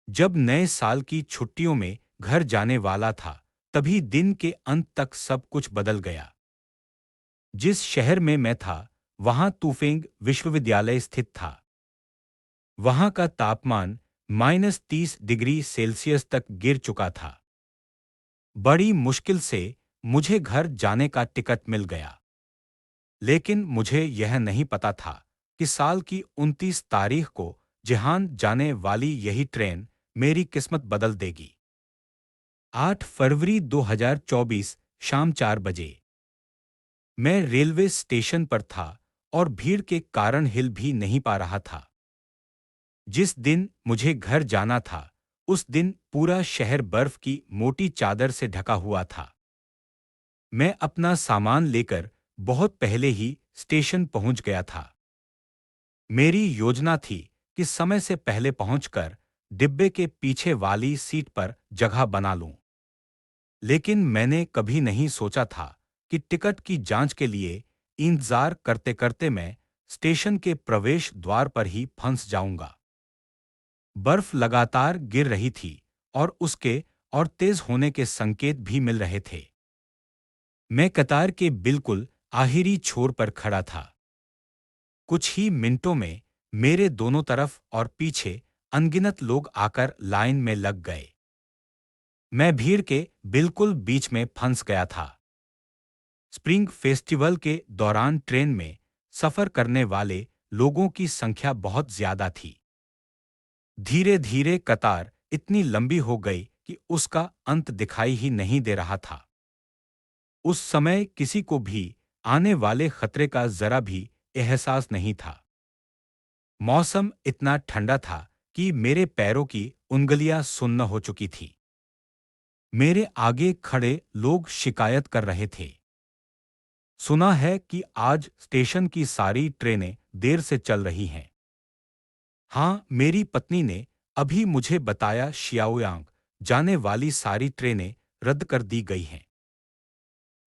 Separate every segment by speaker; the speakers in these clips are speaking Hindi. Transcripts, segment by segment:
Speaker 1: जब नए साल की छुट्टियों में घर जाने वाला था, तभी दिन के अंत तक सब कुछ बदल गया। जिस शहर में मैं था, वहां तुफेंग विश्वविद्यालय स्थित था। वहां का तापमान -30 डिग्री सेल्सियस तक गिर चुका था। बड़ी मुश्किल से मुझे घर जाने का टिकट मिल गया। लेकिन मुझे यह नहीं पता था कि साल की 29 तारीख को जिहान जाने वाली यही ट्रेन मेरी किस्मत बदल देगी। 8 फरवरी 2024 शाम 4 बजे मैं रेलवे स्टेशन पर था और भीड़ के कारण हिल भी नहीं पा रहा था। जिस दिन मुझे घर जाना था, उस दिन पूरा शहर बर्फ की मोटी चादर से ढका हुआ था। मैं अपना सामान लेकर बहुत पहले ही स्टेशन पहुंच गया था। मेरी योजना थी कि समय से पहले पहुंचकर डिब्बे के पीछे वाली सीट पर जगह बना लूं। लेकिन मैंने कभी नहीं सोचा था कि टिकट की जांच के लिए इंतजार करते-करते मैं स्टेशन के प्रवेश द्वार पर ही फंस जाऊंगा। बर्फ लगातार गिर रही थी और उसके और तेज होने के संकेत भी मिल रहे थे। मैं कतार के बिल्कुल आखिरी छोर पर खड़ा था। कुछ ही मिनटों में मेरे दोनों तरफ और पीछे अनगिनत लोग आकर लाइन में लग गए। मैं भीड़ के बिल्कुल बीच में फंस गया था। स्प्रिंग फेस्टिवल के दौरान ट्रेन में सफर करने वाले लोगों की संख्या बहुत ज्यादा थी। धीरे-धीरे कतार इतनी लंबी हो गई कि उसका अंत दिखाई ही नहीं दे रहा था। उस समय किसी को भी आने वाले खतरे का जरा भी एहसास नहीं था। मौसम इतना ठंडा था कि मेरे पैरों की उंगलियां सुन्न हो चुकी थी। मेरे आगे खड़े लोग शिकायत कर रहे थे। सुना है कि आज स्टेशन की सारी ट्रेनें देर से चल रही हैं। हाँ, मेरी पत्नी ने अभी मुझे बताया शियाओयांग जाने वाली सारी ट्रेनें रद्द कर दी गई हैं।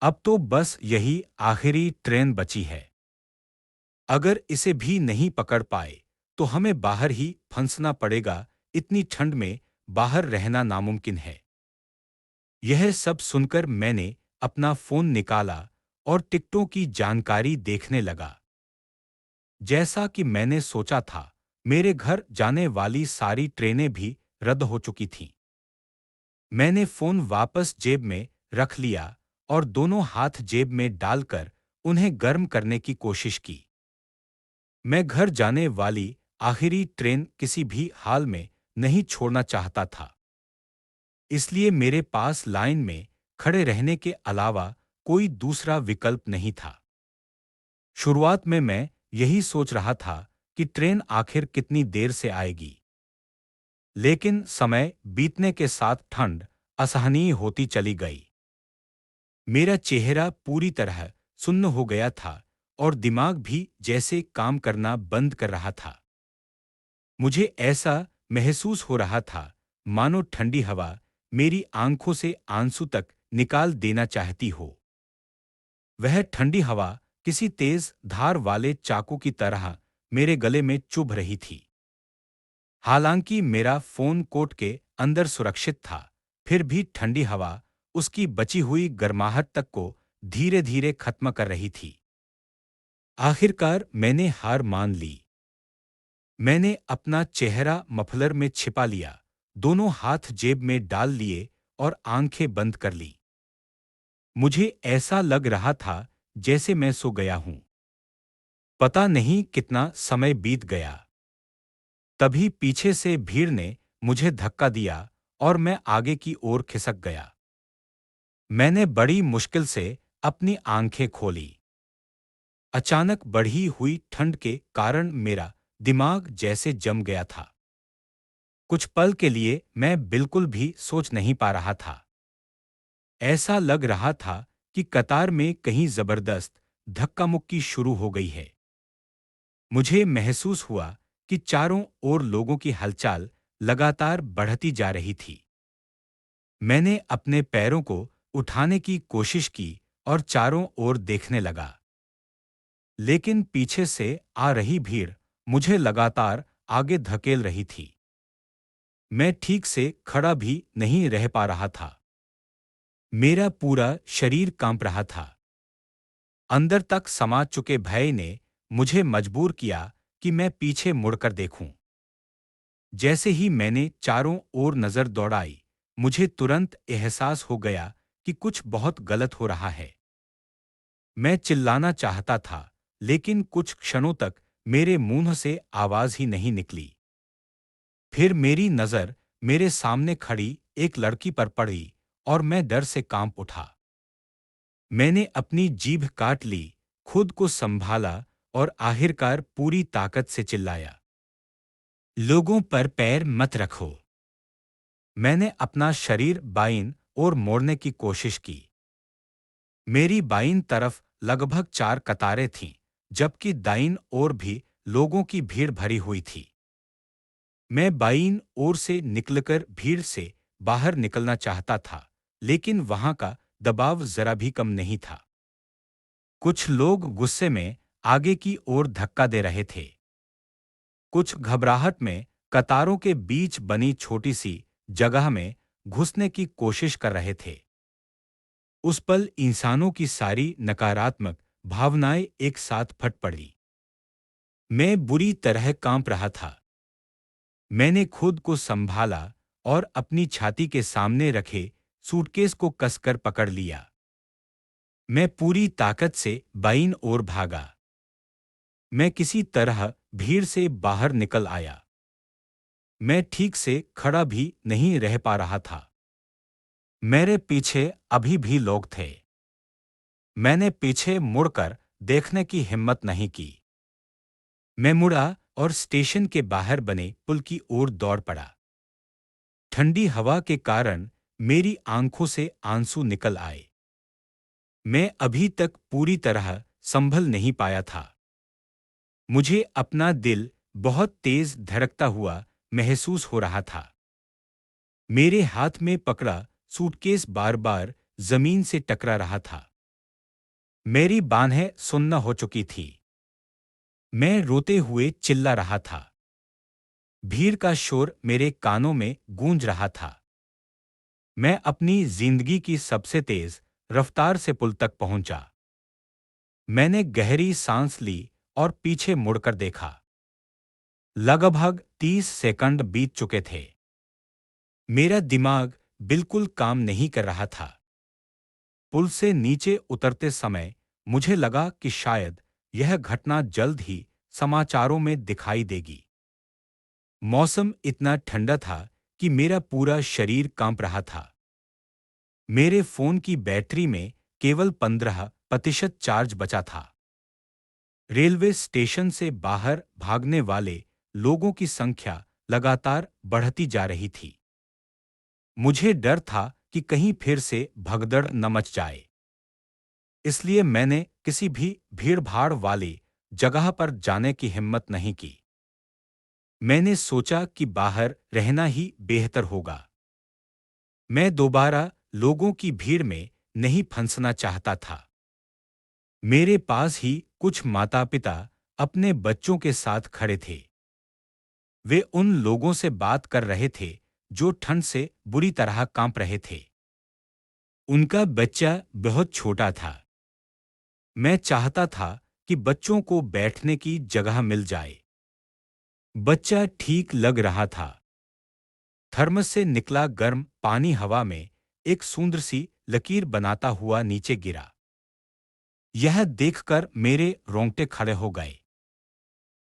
Speaker 1: अब तो बस यही आखिरी ट्रेन बची है। अगर इसे भी नहीं पकड़ पाए, तो हमें बाहर ही फंसना पड़ेगा। इतनी ठंड में बाहर रहना नामुमकिन है। यह सब सुनकर मैंने अपना फोन निकाला और टिकटों की जानकारी देखने लगा। जैसा कि मैंने सोचा था, मेरे घर जाने वाली सारी ट्रेनें भी रद्द हो चुकी थीं। मैंने फोन वापस जेब में रख लिया और दोनों हाथ जेब में डालकर उन्हें गर्म करने की कोशिश की। मैं घर जाने वाली आखिरी ट्रेन किसी भी हाल में नहीं छोड़ना चाहता था। इसलिए मेरे पास लाइन में खड़े रहने के अलावा कोई दूसरा विकल्प नहीं था। शुरुआत में मैं यही सोच रहा था कि ट्रेन आखिर कितनी देर से आएगी। लेकिन समय बीतने के साथ ठंड असहनीय होती चली गई। मेरा चेहरा पूरी तरह सुन्न हो गया था और दिमाग भी जैसे काम करना बंद कर रहा था। मुझे ऐसा महसूस हो रहा था मानो ठंडी हवा मेरी आंखों से आंसू तक निकाल देना चाहती हो। वह ठंडी हवा किसी तेज धार वाले चाकू की तरह मेरे गले में चुभ रही थी। हालांकि मेरा फोन कोट के अंदर सुरक्षित था, फिर भी ठंडी हवा उसकी बची हुई गर्माहट तक को धीरे-धीरे खत्म कर रही थी। आखिरकार मैंने हार मान ली। मैंने अपना चेहरा मफलर में छिपा लिया, दोनों हाथ जेब में डाल लिए और आंखें बंद कर ली। मुझे ऐसा लग रहा था जैसे मैं सो गया हूं। पता नहीं कितना समय बीत गया। तभी पीछे से भीड़ ने मुझे धक्का दिया और मैं आगे की ओर खिसक गया। मैंने बड़ी मुश्किल से अपनी आंखें खोली। अचानक बढ़ी हुई ठंड के कारण मेरा दिमाग जैसे जम गया था। कुछ पल के लिए मैं बिल्कुल भी सोच नहीं पा रहा था। ऐसा लग रहा था कि कतार में कहीं जबरदस्त धक्का-मुक्की शुरू हो गई है। मुझे महसूस हुआ कि चारों ओर लोगों की हलचल लगातार बढ़ती जा रही थी। मैंने अपने पैरों को उठाने की कोशिश की और चारों ओर देखने लगा। लेकिन पीछे से आ रही भीड़ मुझे लगातार आगे धकेल रही थी। मैं ठीक से खड़ा भी नहीं रह पा रहा था। मेरा पूरा शरीर कांप रहा था। अंदर तक समा चुके भय ने मुझे मजबूर किया कि मैं पीछे मुड़कर देखूं। जैसे ही मैंने चारों ओर नजर दौड़ाई, मुझे तुरंत एहसास हो गया कि कुछ बहुत गलत हो रहा है। मैं चिल्लाना चाहता था, लेकिन कुछ क्षणों तक मेरे मुंह से आवाज ही नहीं निकली। फिर मेरी नजर मेरे सामने खड़ी एक लड़की पर पड़ी और मैं डर से कांप उठा। मैंने अपनी जीभ काट ली, खुद को संभाला और आखिरकार पूरी ताकत से चिल्लाया, लोगों पर पैर मत रखो। मैंने अपना शरीर बाईं ओर मोड़ने की कोशिश की। मेरी बाईं तरफ लगभग 4 कतारें थीं, जबकि दाईं ओर भी लोगों की भीड़ भरी हुई थी। मैं बाईं ओर से निकलकर भीड़ से बाहर निकलना चाहता था, लेकिन वहां का दबाव जरा भी कम नहीं था। कुछ लोग गुस्से में आगे की ओर धक्का दे रहे थे। कुछ घबराहट में कतारों के बीच बनी छोटी सी जगह में घुसने की कोशिश कर रहे थे। उस पल इंसानों की सारी नकारात्मक भावनाएं एक साथ फट पड़ी। मैं बुरी तरह कांप रहा था। मैंने खुद को संभाला और अपनी छाती के सामने रखे सूटकेस को कसकर पकड़ लिया। मैं पूरी ताकत से बाईं ओर भागा। मैं किसी तरह भीड़ से बाहर निकल आया। मैं ठीक से खड़ा भी नहीं रह पा रहा था। मेरे पीछे अभी भी लोग थे। मैंने पीछे मुड़कर देखने की हिम्मत नहीं की। मैं मुड़ा और स्टेशन के बाहर बने पुल की ओर दौड़ पड़ा। ठंडी हवा के कारण मेरी आंखों से आंसू निकल आए। मैं अभी तक पूरी तरह संभल नहीं पाया था। मुझे अपना दिल बहुत तेज धड़कता हुआ महसूस हो रहा था। मेरे हाथ में पकड़ा सूटकेस बार-बार जमीन से टकरा रहा था। मेरी बाहें सुन्न हो चुकी थी। मैं रोते हुए चिल्ला रहा था। भीड़ का शोर मेरे कानों में गूंज रहा था। मैं अपनी जिंदगी की सबसे तेज रफ्तार से पुल तक पहुंचा। मैंने गहरी सांस ली और पीछे मुड़कर देखा। लगभग 30 सेकंड बीत चुके थे। मेरा दिमाग बिल्कुल काम नहीं कर रहा था। पुल से नीचे उतरते समय मुझे लगा कि शायद यह घटना जल्द ही समाचारों में दिखाई देगी। मौसम इतना ठंडा था कि मेरा पूरा शरीर कांप रहा था। मेरे फोन की बैटरी में केवल 15% चार्ज बचा था। रेलवे स्टेशन से बाहर भागने वाले लोगों की संख्या लगातार बढ़ती जा रही थी। मुझे डर था कि कहीं फिर से भगदड़ न मच जाए। इसलिए मैंने किसी भी भीड़-भाड़ वाली जगह पर जाने की हिम्मत नहीं की। मैंने सोचा कि बाहर रहना ही बेहतर होगा। मैं दोबारा लोगों की भीड़ में नहीं फंसना चाहता था। मेरे पास ही कुछ माता-पिता अपने बच्चों के साथ खड़े थे। वे उन लोगों से बात कर रहे थे जो ठंड से बुरी तरह कांप रहे थे। उनका बच्चा बहुत छोटा था। मैं चाहता था कि बच्चों को बैठने की जगह मिल जाए। बच्चा ठीक लग रहा था। थर्मस से निकला गर्म पानी हवा में एक सुंदर सी लकीर बनाता हुआ नीचे गिरा। यह देखकर मेरे रोंगटे खड़े हो गए।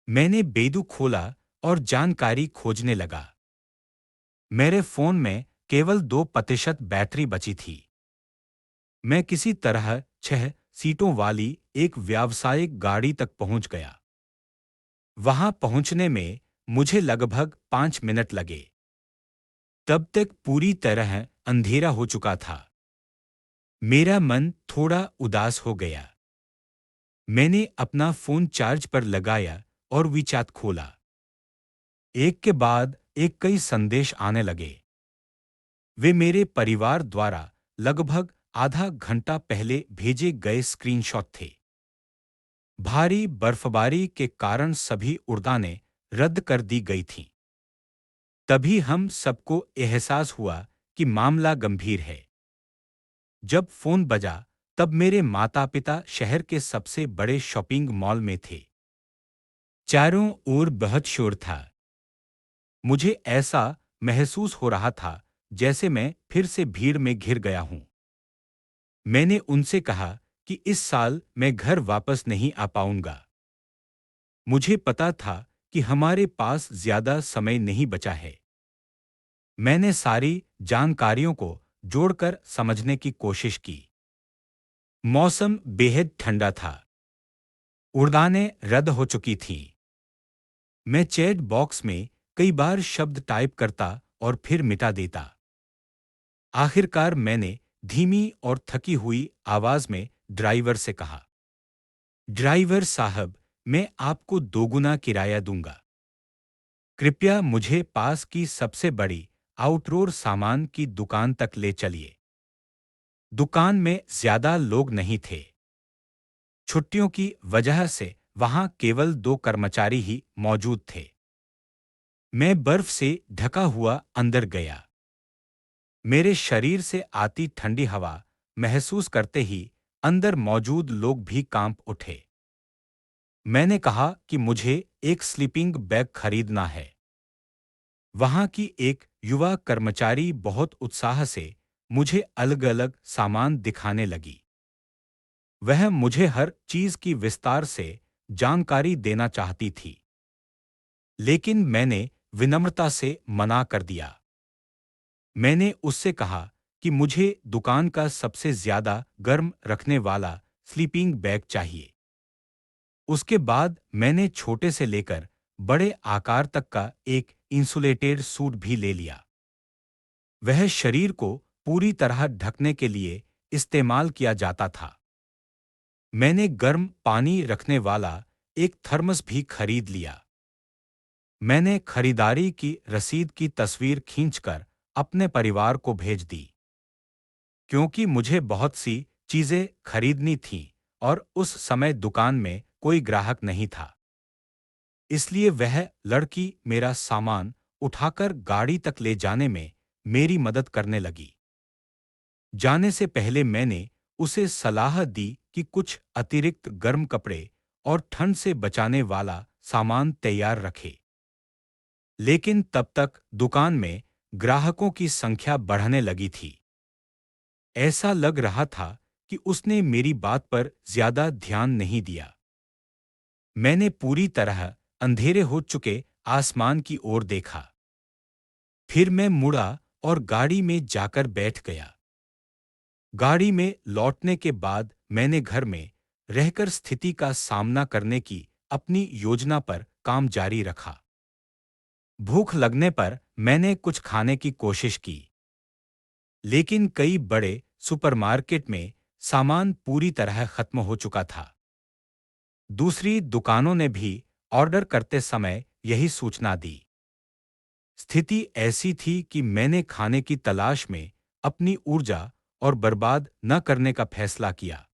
Speaker 1: मैंने बेदू खोला और जानकारी खोजने लगा। मेरे फोन में केवल 2% बैटरी बची थी। मैं किसी तरह 6 सीटों वाली एक व्यावसायिक गाड़ी तक पहुंच गया। वहां पहुंचने में मुझे लगभग 5 मिनट लगे। तब तक पूरी तरह अंधेरा हो चुका था। मेरा मन थोड़ा उदास हो गया। मैंने अपना फोन चार्ज पर लगाया और वीचैट खोला। एक के बाद एक कई संदेश आने लगे। वे मेरे परिवार द्वारा लगभग आधा घंटा पहले भेजे गए स्क्रीनशॉट थे। भारी बर्फबारी के कारण सभी उड़ानें रद्द कर दी गई थीं। तभी हम सबको एहसास हुआ कि मामला गंभीर है। जब फोन बजा, तब मेरे माता-पिता शहर के सबसे बड़े शॉपिंग मॉल में थे। चारों ओर बहुत शोर था। मुझे ऐसा महसूस हो रहा था जैसे मैं फिर से भीड़ में घिर गया हूं। मैंने उनसे कहा कि इस साल मैं घर वापस नहीं आ पाऊंगा। मुझे पता था कि हमारे पास ज्यादा समय नहीं बचा है। मैंने सारी जानकारियों को जोड़कर समझने की कोशिश की। मौसम बेहद ठंडा था। उड़ानें रद्द हो चुकी थीं। मैं चैट बॉक्स में कई बार शब्द टाइप करता और फिर मिटा देता। आखिरकार मैंने धीमी और थकी हुई आवाज में ड्राइवर से कहा, ड्राइवर साहब, मैं आपको दोगुना किराया दूंगा। कृपया मुझे पास की सबसे बड़ी आउटडोर सामान की दुकान तक ले चलिए। दुकान में ज्यादा लोग नहीं थे। छुट्टियों की वजह से वहां केवल 2 कर्मचारी ही मौजूद थे। मैं बर्फ से ढका हुआ अंदर गया। मेरे शरीर से आती ठंडी हवा महसूस करते ही अंदर मौजूद लोग भी कांप उठे। मैंने कहा कि मुझे एक स्लीपिंग बैग खरीदना है। वहां की एक युवा कर्मचारी बहुत उत्साह से मुझे अलग-अलग सामान दिखाने लगी। वह मुझे हर चीज की विस्तार से जानकारी देना चाहती थी, लेकिन मैंने विनम्रता से मना कर दिया। मैंने उससे कहा कि मुझे दुकान का सबसे ज्यादा गर्म रखने वाला स्लीपिंग बैग चाहिए। उसके बाद मैंने छोटे से लेकर बड़े आकार तक का एक इंसुलेटेड सूट भी ले लिया। वह शरीर को पूरी तरह ढकने के लिए इस्तेमाल किया जाता था। मैंने गर्म पानी रखने वाला एक थर्मस भी खरीद लिया। मैंने खरीदारी की रसीद की तस्वीर खींचकर अपने परिवार को भेज दी, क्योंकि मुझे बहुत सी चीजें खरीदनी थीं और उस समय दुकान में कोई ग्राहक नहीं था। इसलिए वह लड़की मेरा सामान उठाकर गाड़ी तक ले जाने में मेरी मदद करने लगी। जाने से पहले मैंने उसे सलाह दी कि कुछ अतिरिक्त गर्म कपड़े और ठंड से बचाने वाला सामान तैयार रखे। लेकिन तब तक दुकान में ग्राहकों की संख्या बढ़ने लगी थी। ऐसा लग रहा था कि उसने मेरी बात पर ज्यादा ध्यान नहीं दिया। मैंने पूरी तरह अंधेरे हो चुके आसमान की ओर देखा। फिर मैं मुड़ा और गाड़ी में जाकर बैठ गया। गाड़ी में लौटने के बाद मैंने घर में रहकर स्थिति का सामना करने की अपनी योजना पर काम जारी रखा। भूख लगने पर मैंने कुछ खाने की कोशिश की, लेकिन कई बड़े सुपरमार्केट में सामान पूरी तरह खत्म हो चुका था। दूसरी दुकानों ने भी ऑर्डर करते समय यही सूचना दी। स्थिति ऐसी थी कि मैंने खाने की तलाश में अपनी ऊर्जा और बर्बाद न करने का फैसला किया।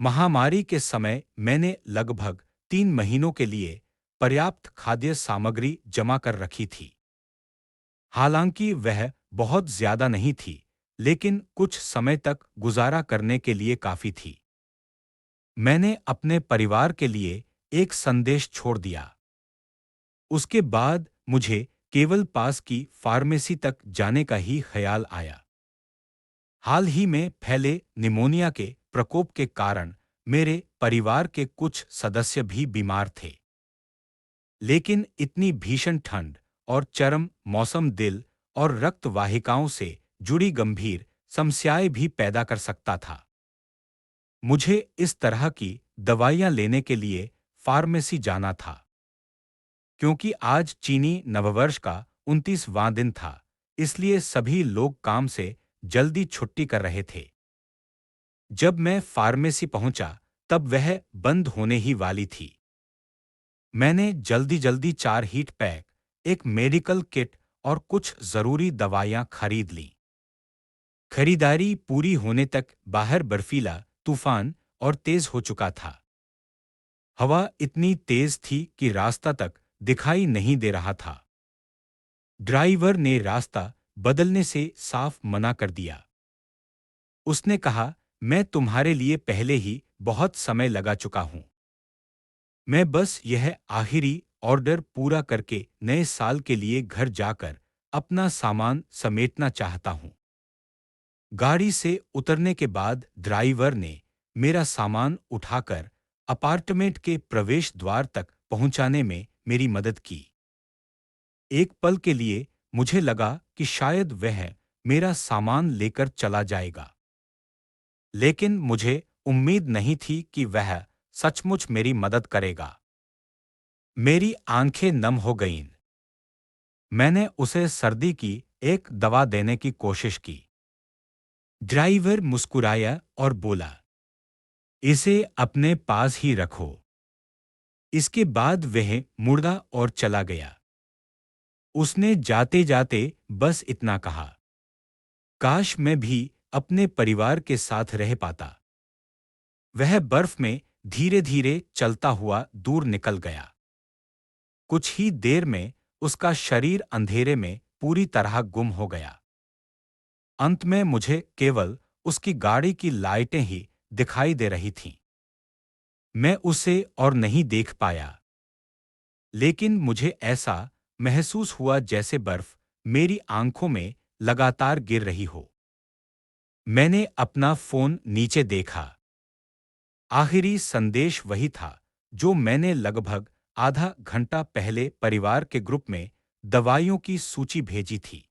Speaker 1: महामारी के समय मैंने लगभग 3 महीनों के लिए पर्याप्त खाद्य सामग्री जमा कर रखी थी। हालांकि वह बहुत ज्यादा नहीं थी, लेकिन कुछ समय तक गुजारा करने के लिए काफी थी। मैंने अपने परिवार के लिए एक संदेश छोड़ दिया। उसके बाद मुझे केवल पास की फार्मेसी तक जाने का ही ख्याल आया। हाल ही में फैले निमोनिया के प्रकोप के कारण मेरे परिवार के कुछ सदस्य भी बीमार थे। लेकिन इतनी भीषण ठंड और चरम मौसम दिल और रक्त वाहिकाओं से जुड़ी गंभीर समस्याएं भी पैदा कर सकता था। मुझे इस तरह की दवाइयां लेने के लिए फार्मेसी जाना था, क्योंकि आज चीनी नववर्ष का 29वां दिन था, इसलिए सभी लोग काम से जल्दी छुट्टी कर रहे थे। जब मैं फार्मेसी पहुंचा, तब वह बंद होने ही वाली थी। मैंने जल्दी-जल्दी 4 हीट पैक, एक मेडिकल किट और कुछ जरूरी दवाइयां खरीद लीं। खरीदारी पूरी होने तक बाहर बर्फीला तूफान और तेज हो चुका था। हवा इतनी तेज थी कि रास्ता तक दिखाई नहीं दे रहा था। ड्राइवर ने रास्ता बदलने से साफ मना कर दिया। उसने कहा, मैं तुम्हारे लिए पहले ही बहुत समय लगा चुका हूं। मैं बस यह आखिरी ऑर्डर पूरा करके नए साल के लिए घर जाकर अपना सामान समेटना चाहता हूं। गाड़ी से उतरने के बाद ड्राइवर ने मेरा सामान उठाकर अपार्टमेंट के प्रवेश द्वार तक पहुंचाने में मेरी मदद की। एक पल के लिए मुझे लगा कि शायद वह मेरा सामान लेकर चला जाएगा, लेकिन मुझे उम्मीद नहीं थी कि वह सचमुच मेरी मदद करेगा। मेरी आंखें नम हो गईं। मैंने उसे सर्दी की एक दवा देने की कोशिश की। ड्राइवर मुस्कुराया और बोला, इसे अपने पास ही रखो। इसके बाद वह मुड़ा और चला गया। उसने जाते जाते बस इतना कहा, काश मैं भी अपने परिवार के साथ रह पाता। वह बर्फ में धीरे धीरे चलता हुआ दूर निकल गया। कुछ ही देर में उसका शरीर अंधेरे में पूरी तरह गुम हो गया। अंत में मुझे केवल उसकी गाड़ी की लाइटें ही दिखाई दे रही थीं। मैं उसे और नहीं देख पाया, लेकिन मुझे ऐसा महसूस हुआ जैसे बर्फ मेरी आंखों में लगातार गिर रही हो। मैंने अपना फोन नीचे देखा। आखिरी संदेश वही था जो मैंने लगभग आधा घंटा पहले परिवार के ग्रुप में दवाइयों की सूची भेजी थी।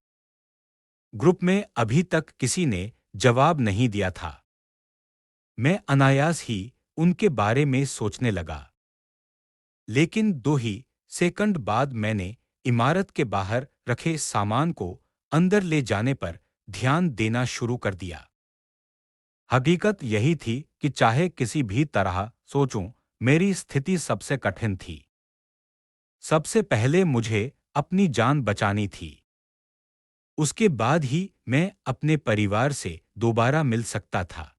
Speaker 1: ग्रुप में अभी तक किसी ने जवाब नहीं दिया था। मैं अनायास ही उनके बारे में सोचने लगा। लेकिन 2 ही सेकंड बाद मैंने इमारत के बाहर रखे सामान को अंदर ले जाने पर ध्यान देना शुरू कर दिया। हकीकत यही थी कि चाहे किसी भी तरह सोचूं, मेरी स्थिति सबसे कठिन थी। सबसे पहले मुझे अपनी जान बचानी थी। उसके बाद ही मैं अपने परिवार से दोबारा मिल सकता था।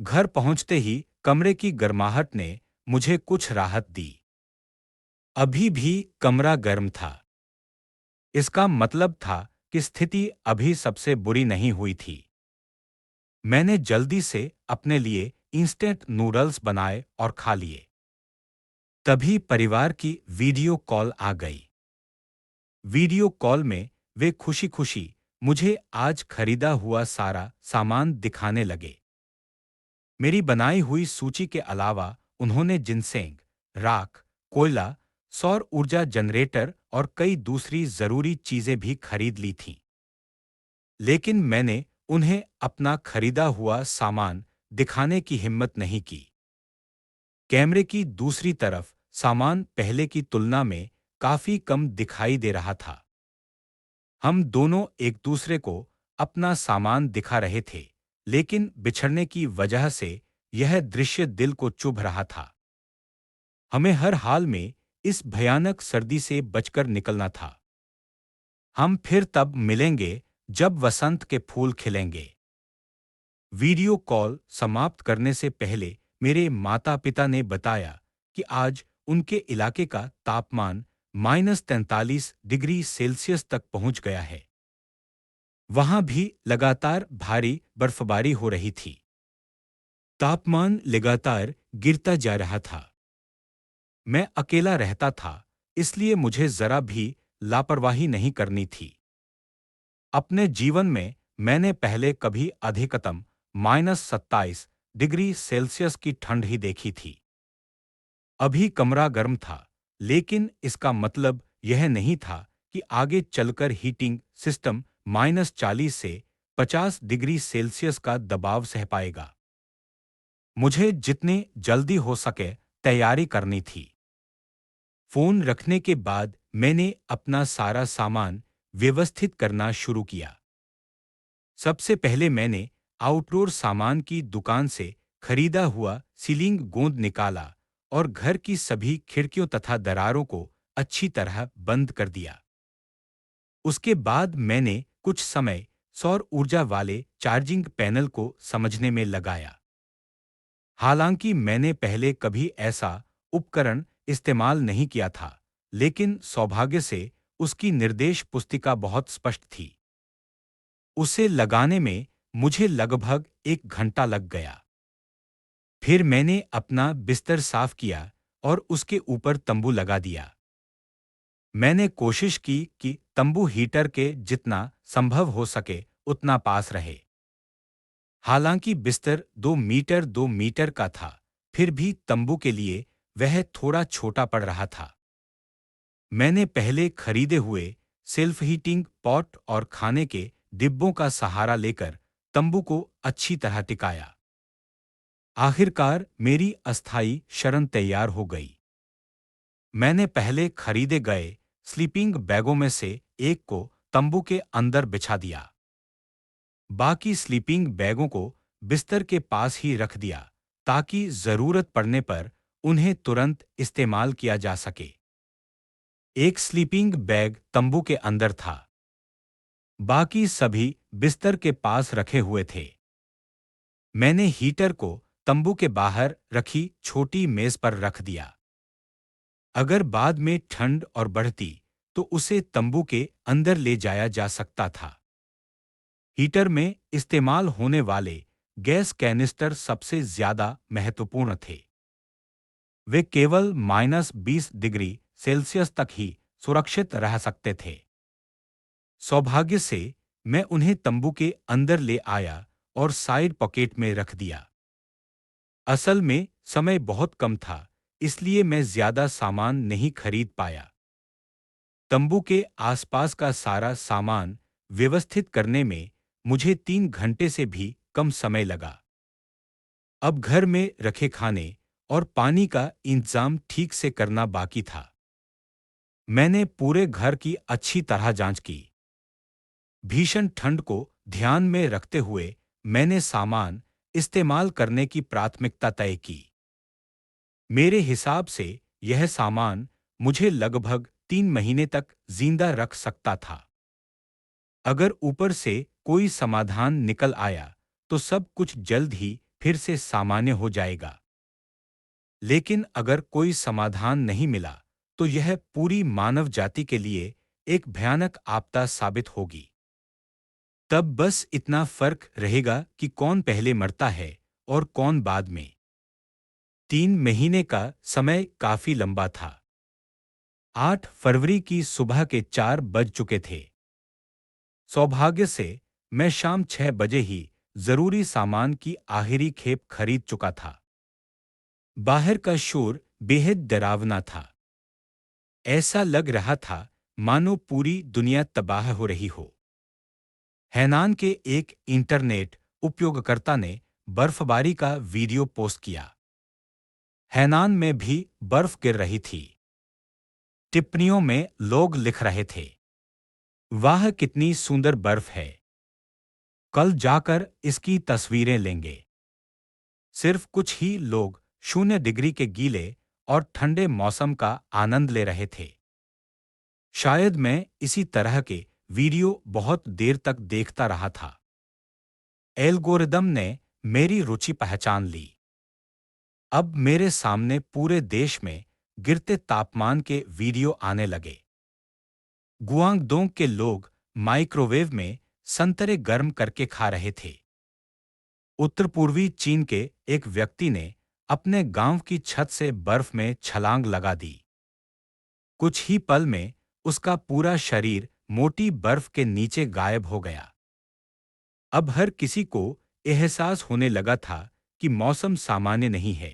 Speaker 1: घर पहुंचते ही कमरे की गर्माहट ने मुझे कुछ राहत दी। अभी भी कमरा गर्म था। इसका मतलब था कि स्थिति अभी सबसे बुरी नहीं हुई थी। मैंने जल्दी से अपने लिए इंस्टेंट नूडल्स बनाए और खा लिए। तभी परिवार की वीडियो कॉल आ गई। वीडियो कॉल में वे खुशी-खुशी मुझे आज खरीदा हुआ सारा सामान दिखाने लगे। मेरी बनाई हुई सूची के अलावा उन्होंने जिनसेंग, राख, कोयला, सौर ऊर्जा जनरेटर और कई दूसरी जरूरी चीजें भी खरीद ली थीं। लेकिन मैंने उन्हें अपना खरीदा हुआ सामान दिखाने की हिम्मत नहीं की। कैमरे की दूसरी तरफ सामान पहले की तुलना में काफी कम दिखाई दे रहा था। हम दोनों एक दूसरे को अपना सामान दिखा रहे थे, लेकिन बिछड़ने की वजह से यह दृश्य दिल को चुभ रहा था। हमें हर हाल में इस भयानक सर्दी से बचकर निकलना था। हम फिर तब मिलेंगे जब वसंत के फूल खिलेंगे। वीडियो कॉल समाप्त करने से पहले मेरे माता-पिता ने बताया कि आज उनके इलाके का तापमान -43 डिग्री सेल्सियस तक पहुंच गया है। वहां भी लगातार भारी बर्फबारी हो रही थी। तापमान लगातार गिरता जा रहा था। मैं अकेला रहता था, इसलिए मुझे जरा भी लापरवाही नहीं करनी थी। अपने जीवन में मैंने पहले कभी अधिकतम -27 डिग्री सेल्सियस की ठंड ही देखी थी। अभी कमरा गर्म था, लेकिन इसका मतलब यह नहीं था कि आगे चलकर हीटिंग सिस्टम -40 से 50 डिग्री सेल्सियस का दबाव सह पाएगा। मुझे जितनी जल्दी हो सके तैयारी करनी थी। फोन रखने के बाद मैंने अपना सारा सामान व्यवस्थित करना शुरू किया। सबसे पहले मैंने आउटडोर सामान की दुकान से खरीदा हुआ सीलिंग गोंद निकाला और घर की सभी खिड़कियों तथा दरारों को अच्छी तरह बंद कर दिया। उसके बाद मैंने कुछ समय सौर ऊर्जा वाले चार्जिंग पैनल को समझने में लगाया। हालांकि मैंने पहले कभी ऐसा उपकरण इस्तेमाल नहीं किया था, लेकिन सौभाग्य से उसकी निर्देश पुस्तिका बहुत स्पष्ट थी। उसे लगाने में मुझे लगभग 1 घंटा लग गया। फिर मैंने अपना बिस्तर साफ किया और उसके ऊपर तंबू लगा दिया। मैंने कोशिश की कि तंबू हीटर के जितना संभव हो सके उतना पास रहे। हालांकि बिस्तर 2 मीटर का था, फिर भी तंबू के लिए वह थोड़ा छोटा पड़ रहा था। मैंने पहले खरीदे हुए सेल्फ हीटिंग पॉट और खाने के डिब्बों का सहारा लेकर तंबू को अच्छी तरह टिकाया। आखिरकार मेरी अस्थायी शरण तैयार हो गई। मैंने पहले खरीदे गए स्लीपिंग बैगों में से एक को तंबू के अंदर बिछा दिया। बाकी स्लीपिंग बैगों को बिस्तर के पास ही रख दिया ताकि जरूरत पड़ने पर उन्हें तुरंत इस्तेमाल किया जा सके। एक स्लीपिंग बैग तंबू के अंदर था। बाकी सभी बिस्तर के पास रखे हुए थे। मैंने हीटर को तंबू के बाहर रखी छोटी मेज पर रख दिया। अगर बाद में ठंड और बढ़ती तो उसे तंबू के अंदर ले जाया जा सकता था। हीटर में इस्तेमाल होने वाले गैस कैनिस्टर सबसे ज्यादा महत्वपूर्ण थे। वे केवल -20 डिग्री सेल्सियस तक ही सुरक्षित रह सकते थे। सौभाग्य से मैं उन्हें तंबू के अंदर ले आया और साइड पॉकेट में रख दिया। असल में समय बहुत कम था, इसलिए मैं ज्यादा सामान नहीं खरीद पाया। तंबू के आसपास का सारा सामान व्यवस्थित करने में मुझे 3 घंटे से भी कम समय लगा। अब घर में रखे खाने और पानी का इंतजाम ठीक से करना बाकी था। मैंने पूरे घर की अच्छी तरह जांच की। भीषण ठंड को ध्यान में रखते हुए मैंने सामान इस्तेमाल करने की प्राथमिकता तय की। मेरे हिसाब से यह सामान मुझे लगभग 3 महीने तक जिंदा रख सकता था। अगर ऊपर से कोई समाधान निकल आया तो सब कुछ जल्द ही फिर से सामान्य हो जाएगा। लेकिन अगर कोई समाधान नहीं मिला तो यह पूरी मानव जाति के लिए एक भयानक आपदा साबित होगी। तब बस इतना फर्क रहेगा कि कौन पहले मरता है और कौन बाद में। 3 महीने का समय काफी लंबा था। 8 फरवरी की सुबह के 4 बज चुके थे। सौभाग्य से मैं शाम 6 बजे ही जरूरी सामान की आखिरी खेप खरीद चुका था। बाहर का शोर बेहद डरावना था। ऐसा लग रहा था मानो पूरी दुनिया तबाह हो रही हो। हैनान के एक इंटरनेट उपयोगकर्ता ने बर्फबारी का वीडियो पोस्ट किया। हैनान में भी बर्फ गिर रही थी। टिप्पणियों में लोग लिख रहे थे, वाह कितनी सुंदर बर्फ है, कल जाकर इसकी तस्वीरें लेंगे। सिर्फ कुछ ही लोग 0 डिग्री के गीले और ठंडे मौसम का आनंद ले रहे थे। शायद मैं इसी तरह के वीडियो बहुत देर तक देखता रहा था। एल्गोरिदम ने मेरी रुचि पहचान ली। अब मेरे सामने पूरे देश में गिरते तापमान के वीडियो आने लगे। गुआंगडोंग के लोग माइक्रोवेव में संतरे गर्म करके खा रहे थे। उत्तर पूर्वी चीन के एक व्यक्ति ने अपने गांव की छत से बर्फ में छलांग लगा दी। कुछ ही पल में उसका पूरा शरीर मोटी बर्फ के नीचे गायब हो गया। अब हर किसी को एहसास होने लगा था कि मौसम सामान्य नहीं है।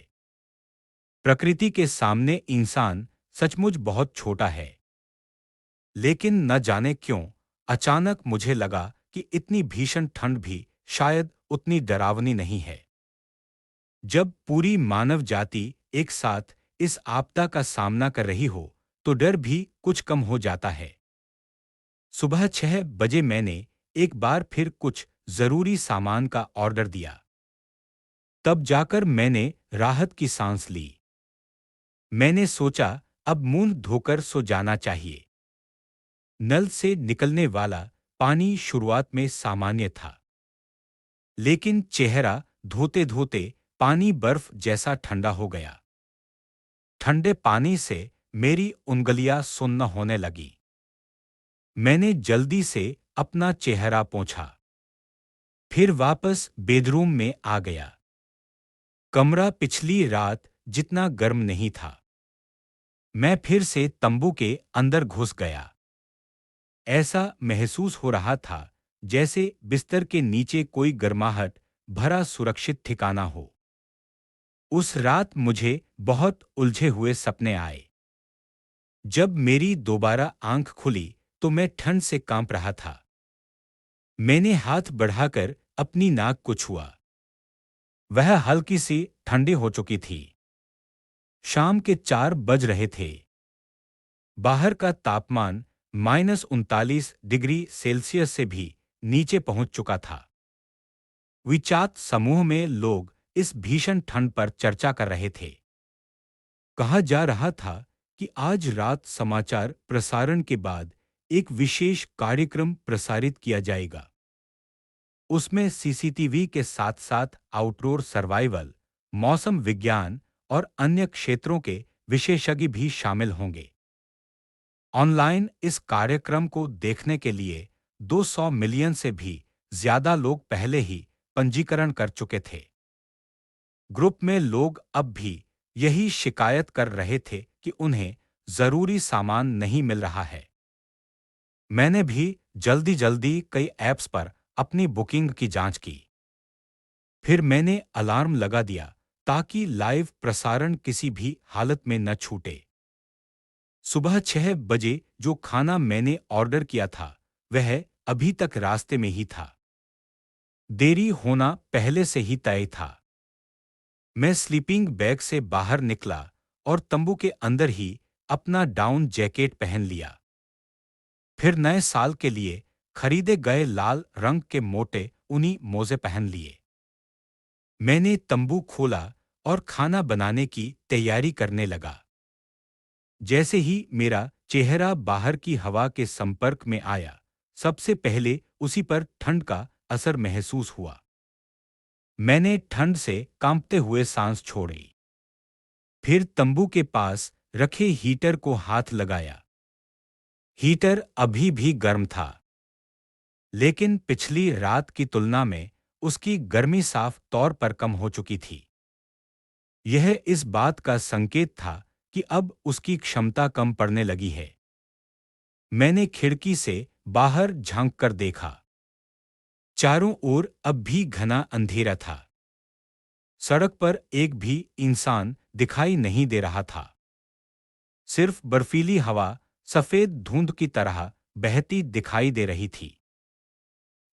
Speaker 1: प्रकृति के सामने इंसान सचमुच बहुत छोटा है। लेकिन न जाने क्यों अचानक मुझे लगा कि इतनी भीषण ठंड भी शायद उतनी डरावनी नहीं है। जब पूरी मानव जाति एक साथ इस आपदा का सामना कर रही हो तो डर भी कुछ कम हो जाता है। सुबह 6 बजे मैंने एक बार फिर कुछ जरूरी सामान का ऑर्डर दिया। तब जाकर मैंने राहत की सांस ली। मैंने सोचा अब मुंह धोकर सो जाना चाहिए। नल से निकलने वाला पानी शुरुआत में सामान्य था, लेकिन चेहरा धोते धोते पानी बर्फ जैसा ठंडा हो गया। ठंडे पानी से मेरी उंगलियां सुन्न होने लगी। मैंने जल्दी से अपना चेहरा पोंछा, फिर वापस बेडरूम में आ गया। कमरा पिछली रात जितना गर्म नहीं था। मैं फिर से तंबू के अंदर घुस गया। ऐसा महसूस हो रहा था जैसे बिस्तर के नीचे कोई गर्माहट भरा सुरक्षित ठिकाना हो। उस रात मुझे बहुत उलझे हुए सपने आए। जब मेरी दोबारा आंख खुली तो मैं ठंड से कांप रहा था। मैंने हाथ बढ़ाकर अपनी नाक को छुआ। वह हल्की सी ठंडी हो चुकी थी। शाम के 4 बज रहे थे। बाहर का तापमान -39 डिग्री सेल्सियस से भी नीचे पहुंच चुका था। विचात समूह में लोग इस भीषण ठंड पर चर्चा कर रहे थे। कहा जा रहा था कि आज रात समाचार प्रसारण के बाद एक विशेष कार्यक्रम प्रसारित किया जाएगा। उसमें सीसीटीवी के साथ-साथ आउटडोर सर्वाइवल, मौसम विज्ञान और अन्य क्षेत्रों के विशेषज्ञ भी शामिल होंगे। ऑनलाइन इस कार्यक्रम को देखने के लिए 200 मिलियन से भी ज्यादा लोग पहले ही पंजीकरण कर चुके थे। ग्रुप में लोग अब भी यही शिकायत कर रहे थे कि उन्हें जरूरी सामान नहीं मिल रहा है। मैंने भी जल्दी-जल्दी कई ऐप्स पर अपनी बुकिंग की जांच की। फिर मैंने अलार्म लगा दिया ताकि लाइव प्रसारण किसी भी हालत में न छूटे। सुबह 6 बजे जो खाना मैंने ऑर्डर किया था, वह अभी तक रास्ते में ही था। देरी होना पहले से ही तय था। मैं स्लीपिंग बैग से बाहर निकला और तंबू के अंदर ही अपना डाउन जैकेट पहन लिया। फिर नए साल के लिए खरीदे गए लाल रंग के मोटे ऊनी मोजे पहन लिए। मैंने तंबू खोला और खाना बनाने की तैयारी करने लगा। जैसे ही मेरा चेहरा बाहर की हवा के संपर्क में आया, सबसे पहले उसी पर ठंड का असर महसूस हुआ। मैंने ठंड से कांपते हुए सांस छोड़ी। फिर तंबू के पास रखे हीटर को हाथ लगाया। हीटर अभी भी गर्म था, लेकिन पिछली रात की तुलना में उसकी गर्मी साफ तौर पर कम हो चुकी थी। यह इस बात का संकेत था कि अब उसकी क्षमता कम पड़ने लगी है। मैंने खिड़की से बाहर झांककर देखा। चारों ओर अब भी घना अंधेरा था। सड़क पर एक भी इंसान दिखाई नहीं दे रहा था। सिर्फ बर्फीली हवा सफेद धुंध की तरह बहती दिखाई दे रही थी।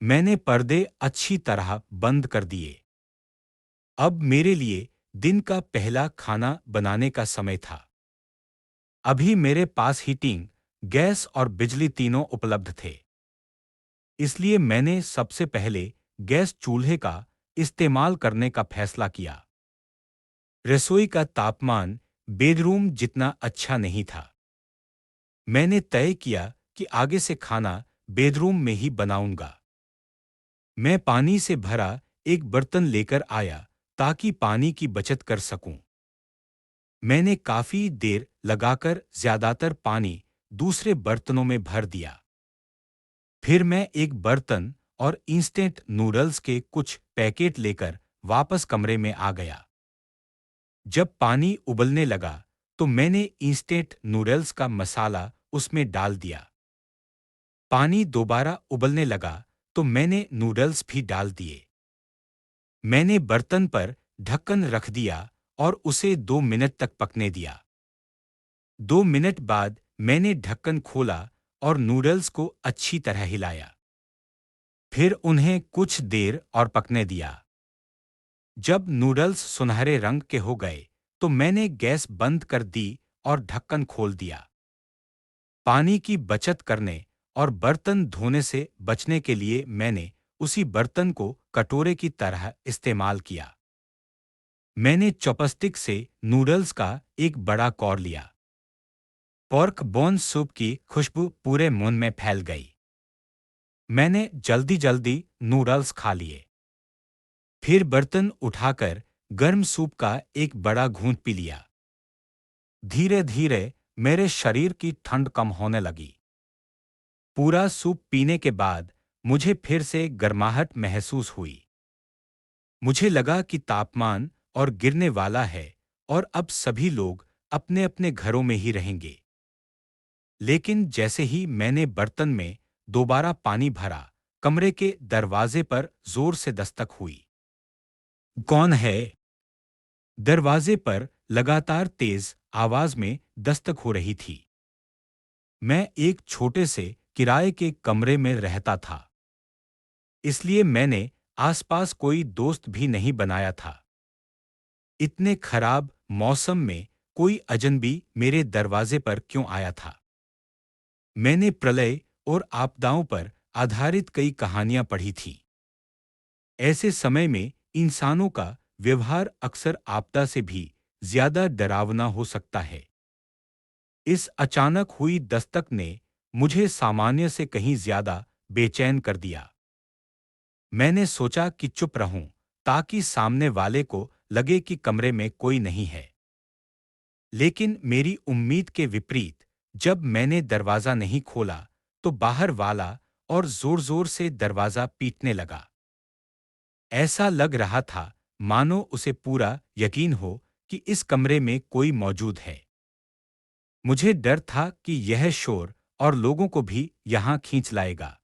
Speaker 1: मैंने पर्दे अच्छी तरह बंद कर दिए। अब मेरे लिए दिन का पहला खाना बनाने का समय था। अभी मेरे पास हीटिंग, गैस और बिजली तीनों उपलब्ध थे। इसलिए मैंने सबसे पहले गैस चूल्हे का इस्तेमाल करने का फैसला किया। रसोई का तापमान बेडरूम जितना अच्छा नहीं था। मैंने तय किया कि आगे से खाना बेडरूम में ही बनाऊंगा। मैं पानी से भरा एक बर्तन लेकर आया ताकि पानी की बचत कर सकूं। मैंने काफी देर लगाकर ज्यादातर पानी दूसरे बर्तनों में भर दिया। फिर मैं एक बर्तन और इंस्टेंट नूडल्स के कुछ पैकेट लेकर वापस कमरे में आ गया। जब पानी उबलने लगा, तो मैंने इंस्टेंट नूडल्स का मसाला उसमें डाल दिया। पानी दोबारा उबलने लगा, तो मैंने नूडल्स भी डाल दिए। मैंने बर्तन पर ढक्कन रख दिया और उसे 2 मिनट तक पकने दिया। 2 मिनट बाद मैंने ढक्कन खोला और नूडल्स को अच्छी तरह हिलाया। फिर उन्हें कुछ देर और पकने दिया। जब नूडल्स सुनहरे रंग के हो गए, तो मैंने गैस बंद कर दी और ढक्कन खोल दिया। पानी की बचत करने और बर्तन धोने से बचने के लिए मैंने उसी बर्तन को कटोरे की तरह इस्तेमाल किया। मैंने चॉपस्टिक से नूडल्स का एक बड़ा कौर लिया। पोर्क बोन सूप की खुशबू पूरे मुंह में फैल गई। मैंने जल्दी-जल्दी नूडल्स खा लिए। फिर बर्तन उठाकर गर्म सूप का एक बड़ा घूंट पी लिया। धीरे-धीरे मेरे शरीर की ठंड कम होने लगी। पूरा सूप पीने के बाद मुझे फिर से गर्माहट महसूस हुई। मुझे लगा कि तापमान और गिरने वाला है और अब सभी लोग अपने अपने घरों में ही रहेंगे। लेकिन जैसे ही मैंने बर्तन में दोबारा पानी भरा, कमरे के दरवाजे पर जोर से दस्तक हुई। कौन है? दरवाजे पर लगातार तेज आवाज में दस्तक हो रही थी। मैं एक छोटे से किराए के कमरे में रहता था, इसलिए मैंने आसपास कोई दोस्त भी नहीं बनाया था। इतने खराब मौसम में कोई अजनबी मेरे दरवाजे पर क्यों आया था? मैंने प्रलय और आपदाओं पर आधारित कई कहानियां पढ़ी थी। ऐसे समय में इंसानों का व्यवहार अक्सर आपदा से भी ज्यादा डरावना हो सकता है। इस अचानक हुई दस्तक ने मुझे सामान्य से कहीं ज्यादा बेचैन कर दिया। मैंने सोचा कि चुप रहूं ताकि सामने वाले को लगे कि कमरे में कोई नहीं है। लेकिन मेरी उम्मीद के विपरीत, जब मैंने दरवाजा नहीं खोला तो बाहर वाला और जोर-जोर से दरवाजा पीटने लगा। ऐसा लग रहा था मानो उसे पूरा यकीन हो कि इस कमरे में कोई मौजूद है। मुझे डर था कि यह शोर और लोगों को भी यहां खींच लाएगा।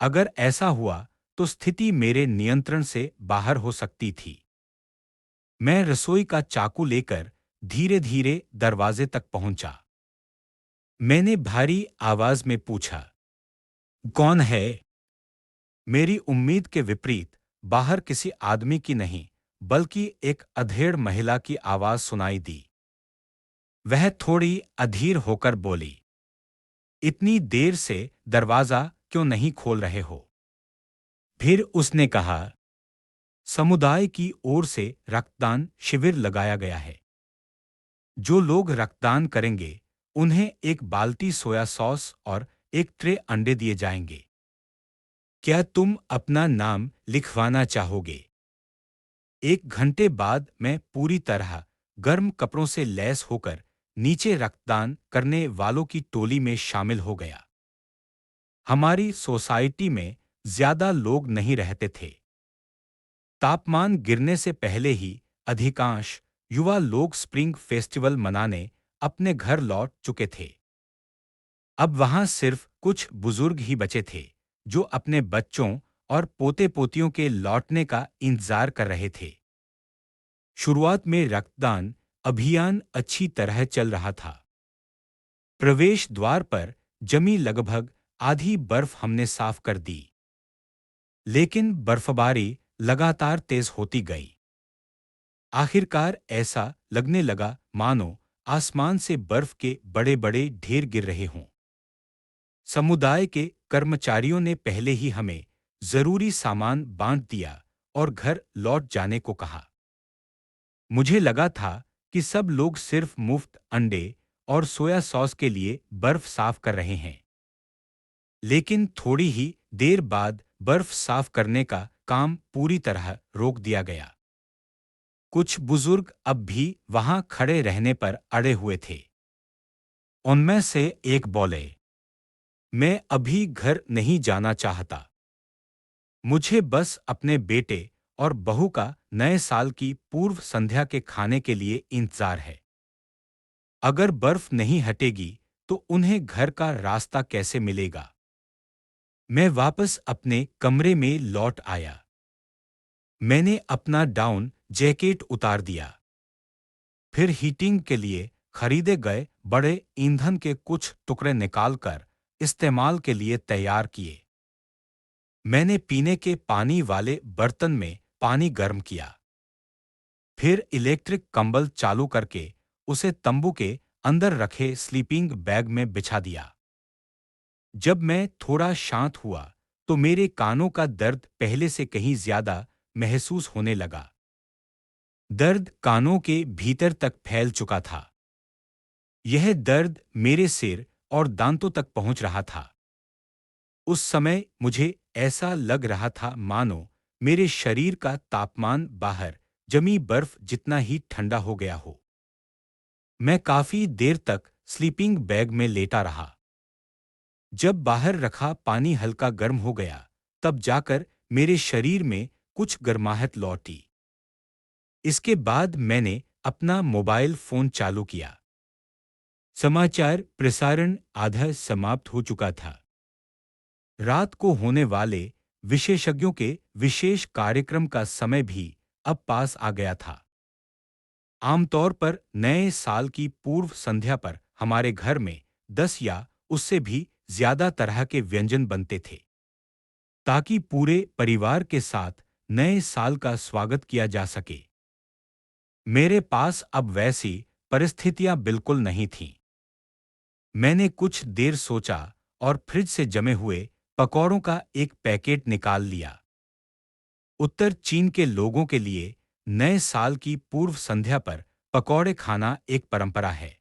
Speaker 1: अगर ऐसा हुआ तो स्थिति मेरे नियंत्रण से बाहर हो सकती थी। मैं रसोई का चाकू लेकर धीरे-धीरे दरवाजे तक पहुंचा। मैंने भारी आवाज में पूछा, कौन है? मेरी उम्मीद के विपरीत बाहर किसी आदमी की नहीं, बल्कि एक अधेड़ महिला की आवाज सुनाई दी। वह थोड़ी अधीर होकर बोली, इतनी देर से दरवाजा क्यों नहीं खोल रहे हो? फिर उसने कहा, समुदाय की ओर से रक्तदान शिविर लगाया गया है। जो लोग रक्तदान करेंगे, उन्हें एक बाल्टी सोया सॉस और एक ट्रे अंडे दिए जाएंगे। क्या तुम अपना नाम लिखवाना चाहोगे? एक घंटे बाद मैं पूरी तरह गर्म कपड़ों से लैस होकर नीचे रक्तदान करने वालों की टोली में शामिल हो गया। हमारी सोसाइटी में ज्यादा लोग नहीं रहते थे। तापमान गिरने से पहले ही अधिकांश युवा लोग स्प्रिंग फेस्टिवल मनाने अपने घर लौट चुके थे। अब वहां सिर्फ कुछ बुजुर्ग ही बचे थे, जो अपने बच्चों और पोते-पोतियों के लौटने का इंतजार कर रहे थे। शुरुआत में रक्तदान अभियान अच्छी तरह चल रहा था। प्रवेश द्वार पर जमी लगभग आधी बर्फ हमने साफ कर दी। लेकिन बर्फबारी लगातार तेज होती गई। आखिरकार ऐसा लगने लगा मानो आसमान से बर्फ के बड़े-बड़े ढेर गिर रहे हों। समुदाय के कर्मचारियों ने पहले ही हमें जरूरी सामान बांट दिया और घर लौट जाने को कहा। मुझे लगा था कि सब लोग सिर्फ मुफ्त अंडे और सोया सॉस के लिए बर्फ साफ कर रहे हैं। लेकिन थोड़ी ही देर बाद बर्फ साफ करने का काम पूरी तरह रोक दिया गया। कुछ बुजुर्ग अब भी वहां खड़े रहने पर अड़े हुए थे। उनमें से एक बोले, मैं अभी घर नहीं जाना चाहता। मुझे बस अपने बेटे और बहू का नए साल की पूर्व संध्या के खाने के लिए इंतजार है। अगर बर्फ नहीं हटेगी तो उन्हें घर का रास्ता कैसे मिलेगा? मैं वापस अपने कमरे में लौट आया। मैंने अपना डाउन जैकेट उतार दिया। फिर हीटिंग के लिए खरीदे गए बड़े ईंधन के कुछ टुकड़े निकालकर इस्तेमाल के लिए तैयार किए। मैंने पीने के पानी वाले बर्तन में पानी गर्म किया। फिर इलेक्ट्रिक कंबल चालू करके उसे तंबू के अंदर रखे स्लीपिंग बैग में बिछा दिया। जब मैं थोड़ा शांत हुआ तो मेरे कानों का दर्द पहले से कहीं ज्यादा महसूस होने लगा। दर्द कानों के भीतर तक फैल चुका था। यह दर्द मेरे सिर और दांतों तक पहुंच रहा था। उस समय मुझे ऐसा लग रहा था मानो मेरे शरीर का तापमान बाहर जमी बर्फ जितना ही ठंडा हो गया हो। मैं काफी देर तक स्लीपिंग बैग में लेटा रहा। जब बाहर रखा पानी हल्का गर्म हो गया, तब जाकर मेरे शरीर में कुछ गर्माहट लौटी। इसके बाद मैंने अपना मोबाइल फोन चालू किया। समाचार प्रसारण आधा समाप्त हो चुका था। रात को होने वाले विशेषज्ञों के विशेष कार्यक्रम का समय भी अब पास आ गया था। आमतौर पर नए साल की पूर्व संध्या पर हमारे घर में 10 या उससे भी ज्यादा तरह के व्यंजन बनते थे, ताकि पूरे परिवार के साथ नए साल का स्वागत किया जा सके। मेरे पास अब वैसी परिस्थितियां बिल्कुल नहीं थीं। मैंने कुछ देर सोचा और फ्रिज से जमे हुए पकौड़ों का एक पैकेट निकाल लिया। उत्तर चीन के लोगों के लिए नए साल की पूर्व संध्या पर पकौड़े खाना एक परंपरा है।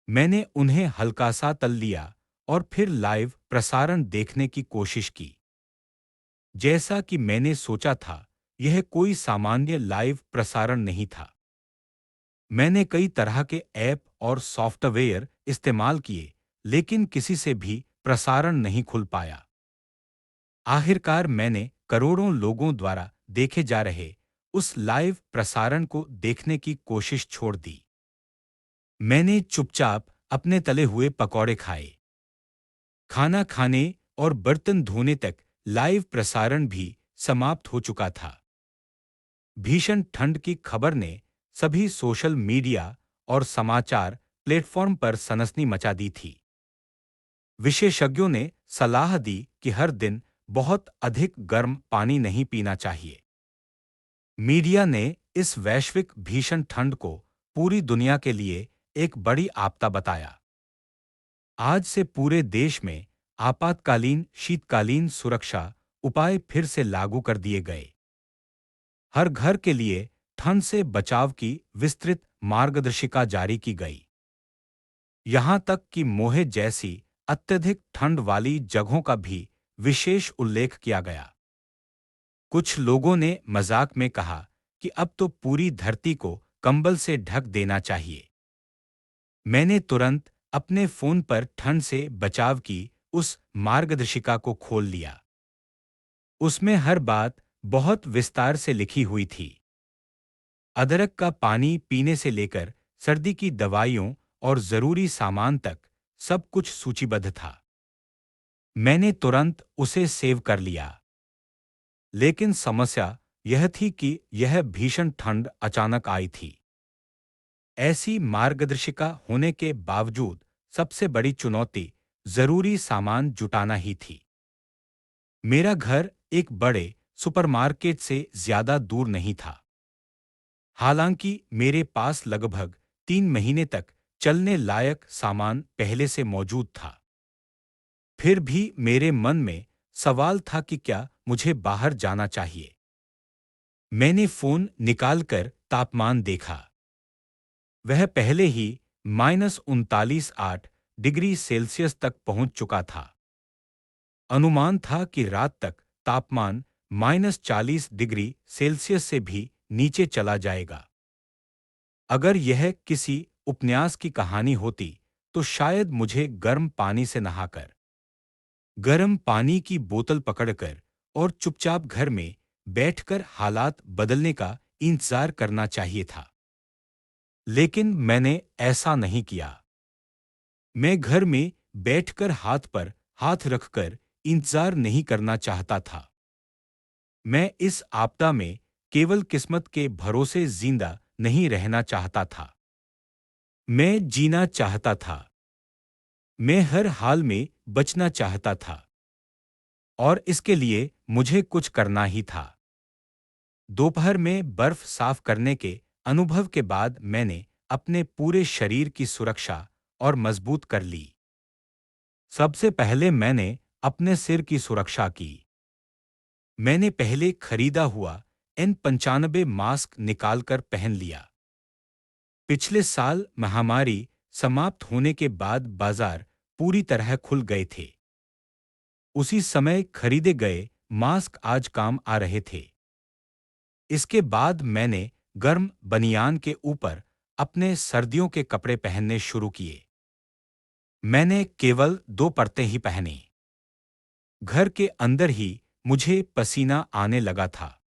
Speaker 1: मैंने उन्हें हल्का सा तल लिया और फिर लाइव प्रसारण देखने की कोशिश की। जैसा कि मैंने सोचा था, यह कोई सामान्य लाइव प्रसारण नहीं था। मैंने कई तरह के ऐप और सॉफ्टवेयर इस्तेमाल किए, लेकिन किसी से भी प्रसारण नहीं खुल पाया। आखिरकार मैंने करोड़ों लोगों द्वारा देखे जा रहे उस लाइव प्रसारण को देखने की कोशिश छोड़ दी। मैंने चुपचाप अपने तले हुए पकौड़े खाए। खाना खाने और बर्तन धोने तक लाइव प्रसारण भी समाप्त हो चुका था। भीषण ठंड की खबर ने सभी सोशल मीडिया और समाचार प्लेटफॉर्म पर सनसनी मचा दी थी। विशेषज्ञों ने सलाह दी कि हर दिन बहुत अधिक गर्म पानी नहीं पीना चाहिए। मीडिया ने इस वैश्विक भीषण ठंड को पूरी दुनिया के लिए एक बड़ी आपदा बताया। आज से पूरे देश में आपातकालीन शीतकालीन सुरक्षा उपाय फिर से लागू कर दिए गए। हर घर के लिए ठंड से बचाव की विस्तृत मार्गदर्शिका जारी की गई। यहां तक कि मोहे जैसी अत्यधिक ठंड वाली जगहों का भी विशेष उल्लेख किया गया। कुछ लोगों ने मजाक में कहा कि अब तो पूरी धरती को कंबल से ढक देना चाहिए। मैंने तुरंत अपने फोन पर ठंड से बचाव की उस मार्गदर्शिका को खोल लिया। उसमें हर बात बहुत विस्तार से लिखी हुई थी। अदरक का पानी पीने से लेकर सर्दी की दवाइयों और जरूरी सामान तक सब कुछ सूचीबद्ध था। मैंने तुरंत उसे सेव कर लिया। लेकिन समस्या यह थी कि यह भीषण ठंड अचानक आई थी। ऐसी मार्गदर्शिका होने के बावजूद सबसे बड़ी चुनौती जरूरी सामान जुटाना ही थी। मेरा घर एक बड़े सुपरमार्केट से ज्यादा दूर नहीं था। हालांकि मेरे पास लगभग 3 महीने तक चलने लायक सामान पहले से मौजूद था। फिर भी मेरे मन में सवाल था कि क्या मुझे बाहर जाना चाहिए। मैंने फोन निकालकर तापमान देखा। वह पहले ही -39.8 डिग्री सेल्सियस तक पहुंच चुका था। अनुमान था कि रात तक तापमान -40 डिग्री सेल्सियस से भी नीचे चला जाएगा। अगर यह किसी उपन्यास की कहानी होती, तो शायद मुझे गर्म पानी से नहाकर, गर्म पानी की बोतल पकड़कर और चुपचाप घर में बैठकर हालात बदलने का इंतजार करना चाहिए था। लेकिन मैंने ऐसा नहीं किया। मैं घर में बैठकर हाथ पर हाथ रखकर इंतजार नहीं करना चाहता था। मैं इस आपदा में केवल किस्मत के भरोसे जिंदा नहीं रहना चाहता था। मैं जीना चाहता था। मैं हर हाल में बचना चाहता था। और इसके लिए मुझे कुछ करना ही था। दोपहर में बर्फ साफ करने के अनुभव के बाद मैंने अपने पूरे शरीर की सुरक्षा और मजबूत कर ली। सबसे पहले मैंने अपने सिर की सुरक्षा की। मैंने पहले खरीदा हुआ N95 मास्क निकालकर पहन लिया। पिछले साल महामारी समाप्त होने के बाद बाजार पूरी तरह खुल गए थे। उसी समय खरीदे गए मास्क आज काम आ रहे थे। इसके बाद मैंने गर्म बनियान के ऊपर अपने सर्दियों के कपड़े पहनने शुरू किए। मैंने केवल 2 परतें ही पहनी। घर के अंदर ही मुझे पसीना आने लगा था।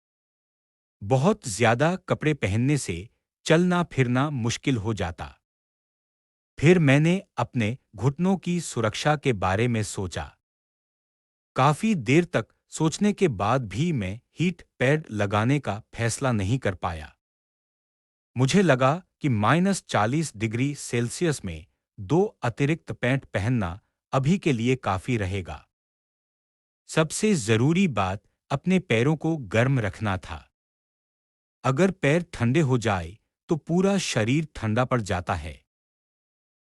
Speaker 1: बहुत ज्यादा कपड़े पहनने से चलना फिरना मुश्किल हो जाता। फिर मैंने अपने घुटनों की सुरक्षा के बारे में सोचा। काफी देर तक सोचने के बाद भी मैं हीट पैड लगाने का फैसला नहीं कर पाया। मुझे लगा कि -40 डिग्री सेल्सियस में 2 अतिरिक्त पैंट पहनना अभी के लिए काफी रहेगा। सबसे जरूरी बात अपने पैरों को गर्म रखना था। अगर पैर ठंडे हो जाए तो पूरा शरीर ठंडा पड़ जाता है।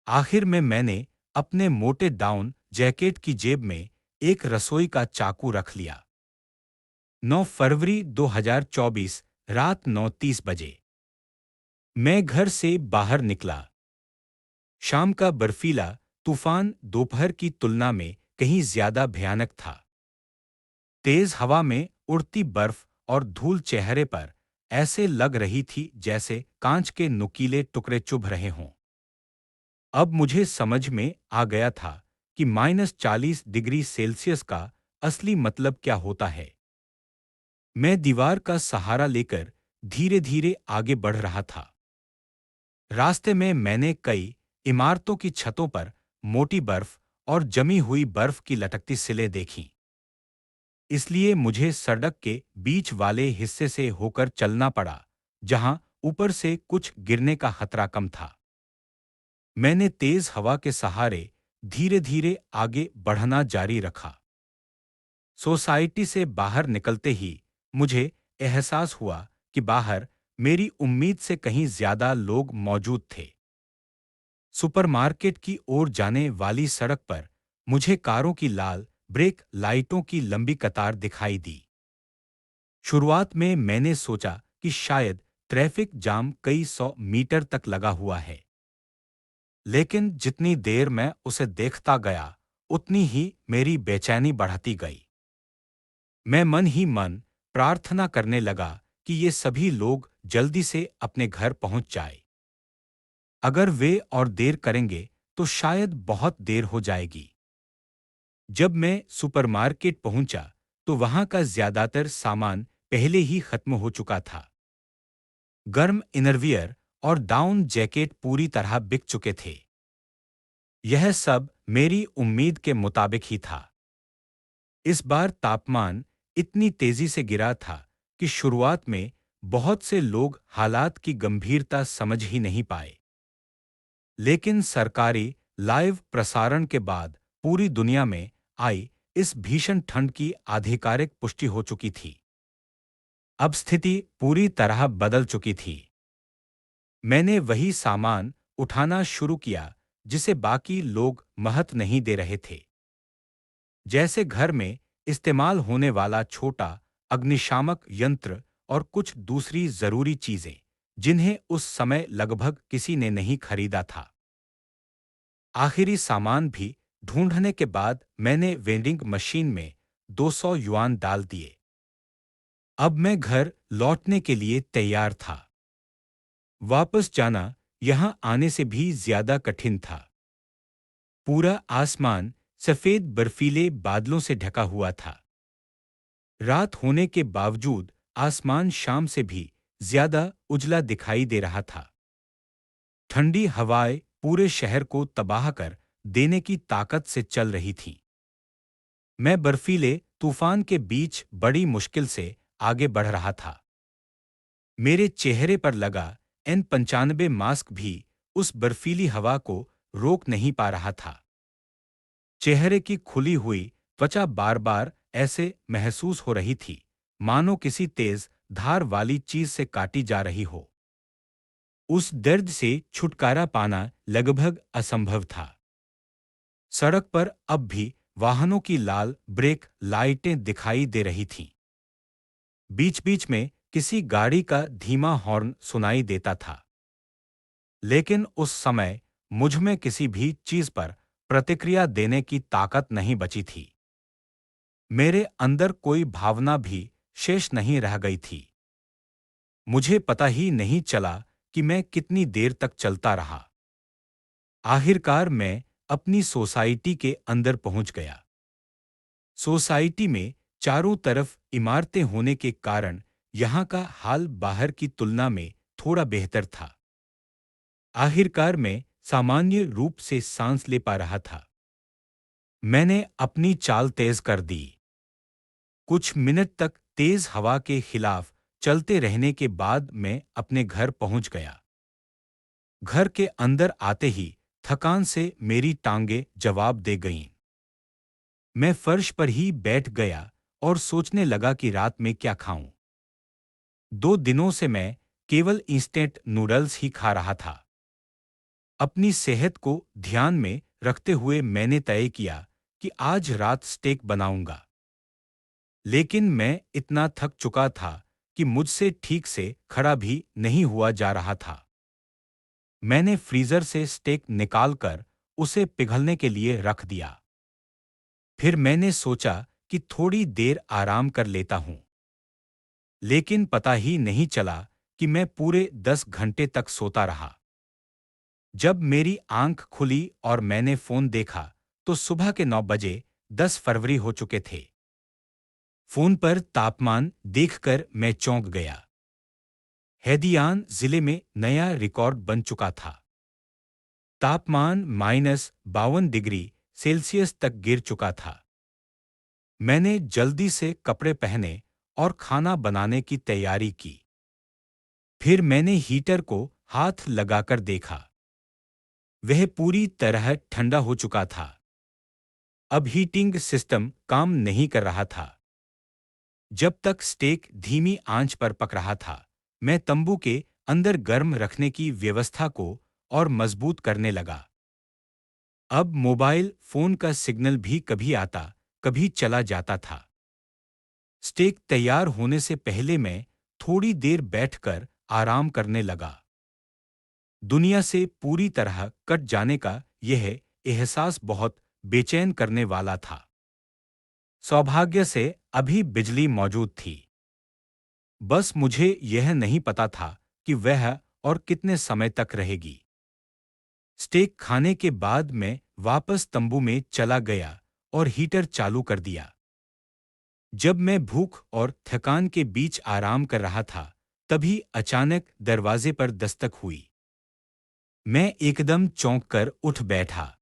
Speaker 1: आखिर में मैंने अपने मोटे डाउन जैकेट की जेब में एक रसोई का चाकू रख लिया। 9 फरवरी 2024 रात 9:30 बजे मैं घर से बाहर निकला। शाम का बर्फीला तूफान दोपहर की तुलना में कहीं ज्यादा भयानक था। तेज हवा में उड़ती बर्फ और धूल चेहरे पर ऐसे लग रही थी जैसे कांच के नुकीले टुकड़े चुभ रहे हों। अब मुझे समझ में आ गया था कि -40 डिग्री सेल्सियस का असली मतलब क्या होता है। मैं दीवार का सहारा लेकर धीरे धीरे आगे बढ़ रहा था। रास्ते में मैंने कई इमारतों की छतों पर मोटी बर्फ और जमी हुई बर्फ की लटकती सिलें देखीं। इसलिए मुझे सड़क के बीच वाले हिस्से से होकर चलना पड़ा, जहां ऊपर से कुछ गिरने का खतरा कम था। मैंने तेज हवा के सहारे धीरे धीरे आगे बढ़ना जारी रखा। सोसाइटी से बाहर निकलते ही मुझे एहसास हुआ कि बाहर मेरी उम्मीद से कहीं ज्यादा लोग मौजूद थे। सुपरमार्केट की ओर जाने वाली सड़क पर मुझे कारों की लाल ब्रेक लाइटों की लंबी कतार दिखाई दी। शुरुआत में मैंने सोचा कि शायद ट्रैफिक जाम कई 100 मीटर तक लगा हुआ है। लेकिन जितनी देर मैं उसे देखता गया, उतनी ही मेरी बेचैनी बढ़ती गई। मैं मन ही मन प्रार्थना करने लगा कि ये सभी लोग जल्दी से अपने घर पहुंच जाए। अगर वे और देर करेंगे तो शायद बहुत देर हो जाएगी। जब मैं सुपरमार्केट पहुंचा तो वहां का ज्यादातर सामान पहले ही खत्म हो चुका था। गर्म इनरवियर और डाउन जैकेट पूरी तरह बिक चुके थे। यह सब मेरी उम्मीद के मुताबिक ही था। इस बार तापमान इतनी तेजी से गिरा था कि शुरुआत में बहुत से लोग हालात की गंभीरता समझ ही नहीं पाए। लेकिन सरकारी लाइव प्रसारण के बाद पूरी दुनिया में आई इस भीषण ठंड की आधिकारिक पुष्टि हो चुकी थी। अब स्थिति पूरी तरह बदल चुकी थी। मैंने वही सामान उठाना शुरू किया जिसे बाकी लोग महत्व नहीं दे रहे थे। जैसे घर में इस्तेमाल होने वाला छोटा अग्निशामक यंत्र और कुछ दूसरी जरूरी चीजें, जिन्हें उस समय लगभग किसी ने नहीं खरीदा था। आखिरी सामान भी ढूंढने के बाद मैंने वेंडिंग मशीन में 200 युआन डाल दिए। अब मैं घर लौटने के लिए तैयार था। वापस जाना यहां आने से भी ज्यादा कठिन था। पूरा आसमान सफेद बर्फीले बादलों से ढका हुआ था। रात होने के बावजूद आसमान शाम से भी ज्यादा उजला दिखाई दे रहा था। ठंडी हवाएं पूरे शहर को तबाह कर देने की ताकत से चल रही थीं। मैं बर्फीले तूफान के बीच बड़ी मुश्किल से आगे बढ़ रहा था। मेरे चेहरे पर लगा N95 मास्क भी उस बर्फीली हवा को रोक नहीं पा रहा था। चेहरे की खुली हुई त्वचा बार बार ऐसे महसूस हो रही थी, मानो किसी तेज धार वाली चीज से काटी जा रही हो। उस दर्द से छुटकारा पाना लगभग असंभव था। सड़क पर अब भी वाहनों की लाल ब्रेक लाइटें दिखाई दे रही थीं। बीच-बीच में किसी गाड़ी का धीमा हॉर्न सुनाई देता था। लेकिन उस समय मुझ में किसी भी चीज पर प्रतिक्रिया देने की ताकत नहीं बची थी। मेरे अंदर कोई भावना भी शेष नहीं रह गई थी। मुझे पता ही नहीं चला कि मैं कितनी देर तक चलता रहा। आखिरकार मैं अपनी सोसाइटी के अंदर पहुंच गया। सोसाइटी में चारों तरफ इमारतें होने के कारण यहाँ का हाल बाहर की तुलना में थोड़ा बेहतर था। आखिरकार मैं सामान्य रूप से सांस ले पा रहा था। मैंने अपनी चाल तेज कर दी। कुछ मिनट तक तेज हवा के खिलाफ चलते रहने के बाद मैं अपने घर पहुंच गया। घर के अंदर आते ही थकान से मेरी टांगें जवाब दे गईं। मैं फर्श पर ही बैठ गया और सोचने लगा कि रात में क्या खाऊं। 2 दिनों से मैं केवल इंस्टेंट नूडल्स ही खा रहा था। अपनी सेहत को ध्यान में रखते हुए मैंने तय किया कि आज रात स्टेक बनाऊंगा। लेकिन मैं इतना थक चुका था कि मुझसे ठीक से खड़ा भी नहीं हुआ जा रहा था। मैंने फ्रीजर से स्टेक निकालकर उसे पिघलने के लिए रख दिया। फिर मैंने सोचा कि थोड़ी देर आराम कर लेता हूं। लेकिन पता ही नहीं चला कि मैं पूरे 10 घंटे तक सोता रहा। जब मेरी आंख खुली और मैंने फोन देखा तो सुबह के 9 बजे 10 फरवरी हो चुके थे। फोन पर तापमान देखकर मैं चौंक गया। हैदियान जिले में नया रिकॉर्ड बन चुका था। तापमान -52 डिग्री सेल्सियस तक गिर चुका था। मैंने जल्दी से कपड़े पहने और खाना बनाने की तैयारी की। फिर मैंने हीटर को हाथ लगाकर देखा। वह पूरी तरह ठंडा हो चुका था। अब हीटिंग सिस्टम काम नहीं कर रहा था। जब तक स्टेक धीमी आंच पर पक रहा था, मैं तंबू के अंदर गर्म रखने की व्यवस्था को और मजबूत करने लगा। अब मोबाइल फोन का सिग्नल भी कभी आता, कभी चला जाता था। स्टेक तैयार होने से पहले मैं थोड़ी देर बैठकर आराम करने लगा। दुनिया से पूरी तरह कट जाने का यह एहसास बहुत बेचैन करने वाला था। सौभाग्य से अभी बिजली मौजूद थी। बस मुझे यह नहीं पता था कि वह और कितने समय तक रहेगी। स्टेक खाने के बाद मैं वापस तंबू में चला गया और हीटर चालू कर दिया। जब मैं भूख और थकान के बीच आराम कर रहा था, तभी अचानक दरवाजे पर दस्तक हुई। मैं एकदम चौंक कर उठ बैठा।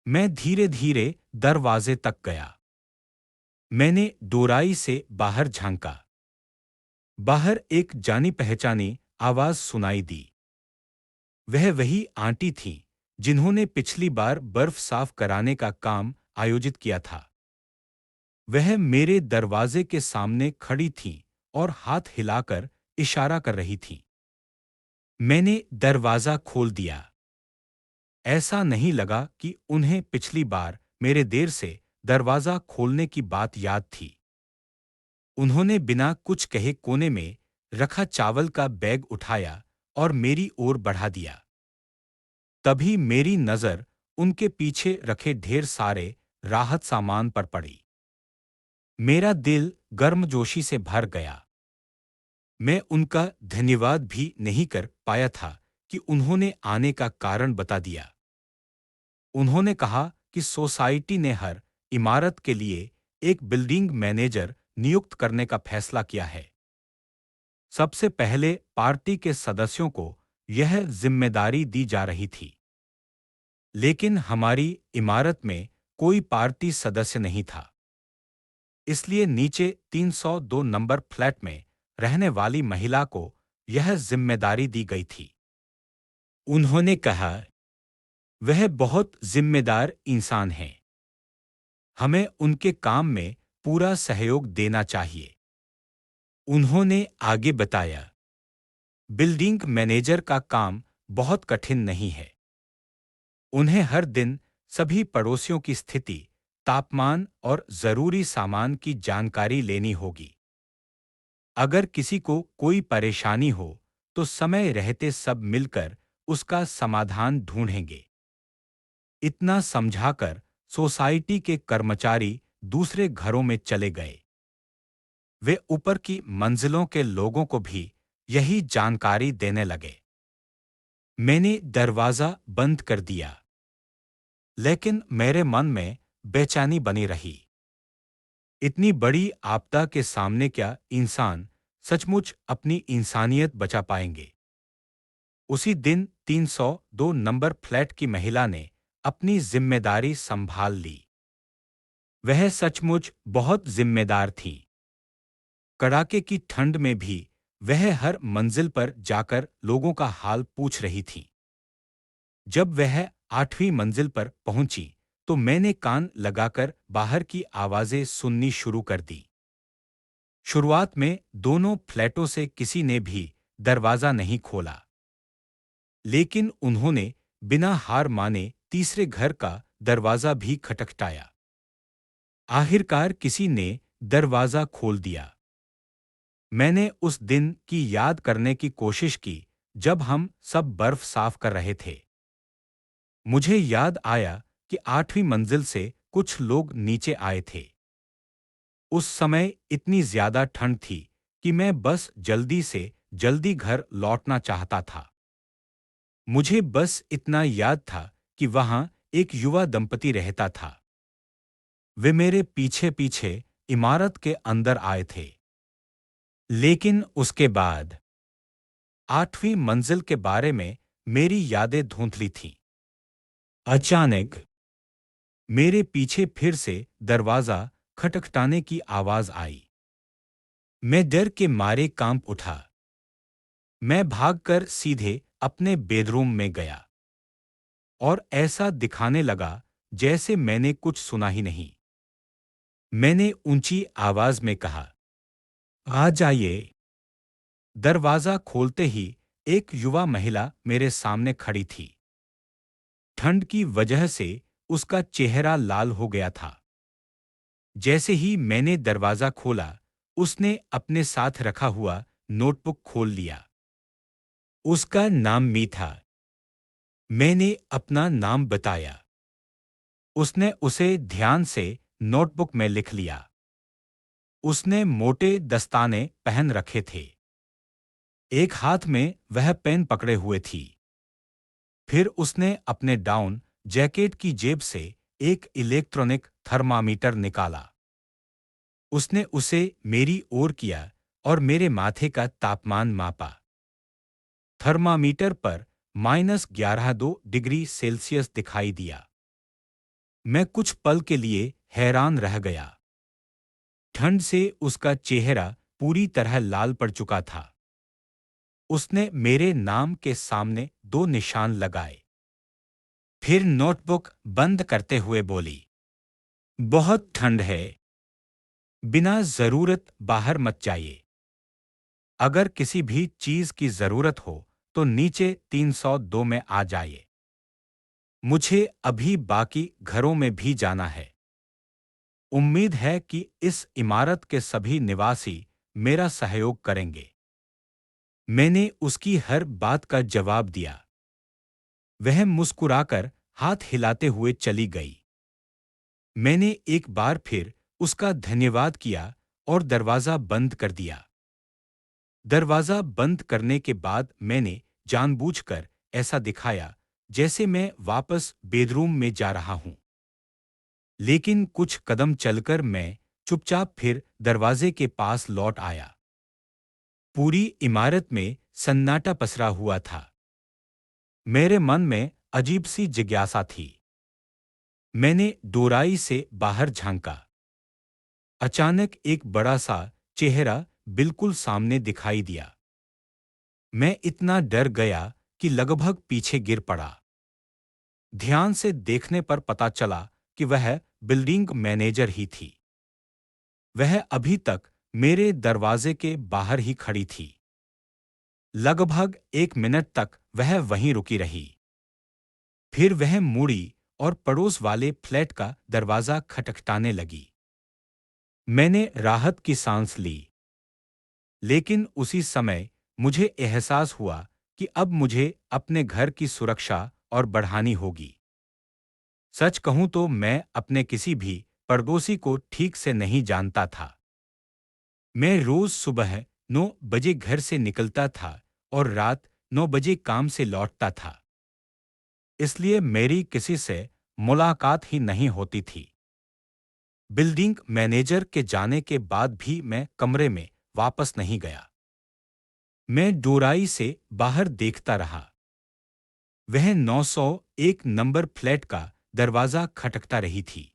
Speaker 1: मैं धीरे-धीरे दरवाजे तक गया। मैंने दोराई से बाहर झांका। बाहर एक जानी-पहचानी आवाज सुनाई दी। वह वही आंटी थीं, जिन्होंने पिछली बार बर्फ साफ कराने का काम आयोजित किया था। वह मेरे दरवाजे के सामने खड़ी थीं और हाथ हिलाकर इशारा कर रही थीं। मैंने दरवाजा खोल दिया। ऐसा नहीं लगा कि उन्हें पिछली बार मेरे देर से दरवाजा खोलने की बात याद थी। उन्होंने बिना कुछ कहे कोने में रखा चावल का बैग उठाया और मेरी ओर बढ़ा दिया। तभी मेरी नजर उनके पीछे रखे ढेर सारे राहत सामान पर पड़ी। मेरा दिल गर्मजोशी से भर गया। मैं उनका धन्यवाद भी नहीं कर पाया था कि उन्होंने आने का कारण बता दिया। उन्होंने कहा कि सोसाइटी ने हर इमारत के लिए एक बिल्डिंग मैनेजर नियुक्त करने का फैसला किया है। सबसे पहले पार्टी के सदस्यों को यह जिम्मेदारी दी जा रही थी। लेकिन हमारी इमारत में कोई पार्टी सदस्य नहीं था। इसलिए नीचे 302 नंबर फ्लैट में रहने वाली महिला को यह जिम्मेदारी दी गई थी। उन्होंने कहा, वह बहुत जिम्मेदार इंसान हैं। हमें उनके काम में पूरा सहयोग देना चाहिए। उन्होंने आगे बताया, बिल्डिंग मैनेजर का काम बहुत कठिन नहीं है। उन्हें हर दिन सभी पड़ोसियों की स्थिति, तापमान और जरूरी सामान की जानकारी लेनी होगी। अगर किसी को कोई परेशानी हो, तो समय रहते सब मिलकर उसका समाधान ढूंढेंगे। इतना समझाकर सोसाइटी के कर्मचारी दूसरे घरों में चले गए। वे ऊपर की मंजिलों के लोगों को भी यही जानकारी देने लगे। मैंने दरवाजा बंद कर दिया। लेकिन मेरे मन में बेचैनी बनी रही। इतनी बड़ी आपदा के सामने क्या इंसान सचमुच अपनी इंसानियत बचा पाएंगे? उसी दिन 302 नंबर फ्लैट की महिला ने अपनी जिम्मेदारी संभाल ली। वह सचमुच बहुत जिम्मेदार थी। कड़ाके की ठंड में भी वह हर मंजिल पर जाकर लोगों का हाल पूछ रही थी। जब वह 8वीं मंजिल पर पहुंची, तो मैंने कान लगाकर बाहर की आवाजें सुननी शुरू कर दी। शुरुआत में दोनों फ्लैटों से किसी ने भी दरवाजा नहीं खोला, लेकिन उन्होंने बिना हार माने तीसरे घर का दरवाजा भी खटखटाया। आखिरकार किसी ने दरवाजा खोल दिया। मैंने उस दिन की याद करने की कोशिश की जब हम सब बर्फ साफ कर रहे थे। मुझे याद आया कि 8वीं मंजिल से कुछ लोग नीचे आए थे। उस समय इतनी ज्यादा ठंड थी कि मैं बस जल्दी से जल्दी घर लौटना चाहता था। मुझे बस इतना याद था कि वहां एक युवा दंपति रहता था। वे मेरे पीछे पीछे इमारत के अंदर आए थे। लेकिन उसके बाद 8वीं मंजिल के बारे में मेरी यादें धुंधली थीं। अचानक मेरे पीछे फिर से दरवाजा खटखटाने की आवाज आई। मैं डर के मारे कांप उठा। मैं भागकर सीधे अपने बेडरूम में गया और ऐसा दिखाने लगा जैसे मैंने कुछ सुना ही नहीं। मैंने ऊंची आवाज में कहा, आ जाइए। दरवाजा खोलते ही एक युवा महिला मेरे सामने खड़ी थी। ठंड की वजह से उसका चेहरा लाल हो गया था। जैसे ही मैंने दरवाजा खोला, उसने अपने साथ रखा हुआ नोटबुक खोल लिया। उसका नाम मी था। मैंने अपना नाम बताया। उसने उसे ध्यान से नोटबुक में लिख लिया। उसने मोटे दस्ताने पहन रखे थे। एक हाथ में वह पेन पकड़े हुए थी। फिर उसने अपने डाउन जैकेट की जेब से एक इलेक्ट्रॉनिक थर्मामीटर निकाला। उसने उसे मेरी ओर किया और मेरे माथे का तापमान मापा। थर्मामीटर पर -11.2 डिग्री सेल्सियस दिखाई दिया। मैं कुछ पल के लिए हैरान रह गया। ठंड से उसका चेहरा पूरी तरह लाल पड़ चुका था। उसने मेरे नाम के सामने 2 निशान लगाए। फिर नोटबुक बंद करते हुए बोली, बहुत ठंड है। बिना जरूरत बाहर मत जाइए। अगर किसी भी चीज की जरूरत हो तो नीचे 302 में आ जाइए। मुझे अभी बाकी घरों में भी जाना है। उम्मीद है कि इस इमारत के सभी निवासी मेरा सहयोग करेंगे। मैंने उसकी हर बात का जवाब दिया। वह मुस्कुराकर हाथ हिलाते हुए चली गई। मैंने एक बार फिर उसका धन्यवाद किया और दरवाजा बंद कर दिया। दरवाजा बंद करने के बाद मैंने जानबूझकर ऐसा दिखाया जैसे मैं वापस बेडरूम में जा रहा हूं। लेकिन कुछ कदम चलकर मैं चुपचाप फिर दरवाजे के पास लौट आया। पूरी इमारत में सन्नाटा पसरा हुआ था। मेरे मन में अजीब सी जिज्ञासा थी। मैंने दोराई से बाहर झांका। अचानक एक बड़ा सा चेहरा बिल्कुल सामने दिखाई दिया। मैं इतना डर गया कि लगभग पीछे गिर पड़ा। ध्यान से देखने पर पता चला कि वह बिल्डिंग मैनेजर ही थी। वह अभी तक मेरे दरवाजे के बाहर ही खड़ी थी। लगभग 1 मिनट तक वह वहीं रुकी रही। फिर वह मुड़ी और पड़ोस वाले फ्लैट का दरवाजा खटखटाने लगी। मैंने राहत की सांस ली। लेकिन उसी समय मुझे एहसास हुआ कि अब मुझे अपने घर की सुरक्षा और बढ़ानी होगी। सच कहूं तो मैं अपने किसी भी पड़ोसी को ठीक से नहीं जानता था। मैं रोज सुबह 9 बजे घर से निकलता था और रात 9 बजे काम से लौटता था। इसलिए मेरी किसी से मुलाकात ही नहीं होती थी। बिल्डिंग मैनेजर के जाने के बाद भी मैं कमरे में वापस नहीं गया। मैं डोराई से बाहर देखता रहा। वह 901 नंबर फ्लैट का दरवाजा खटखटा रही थी।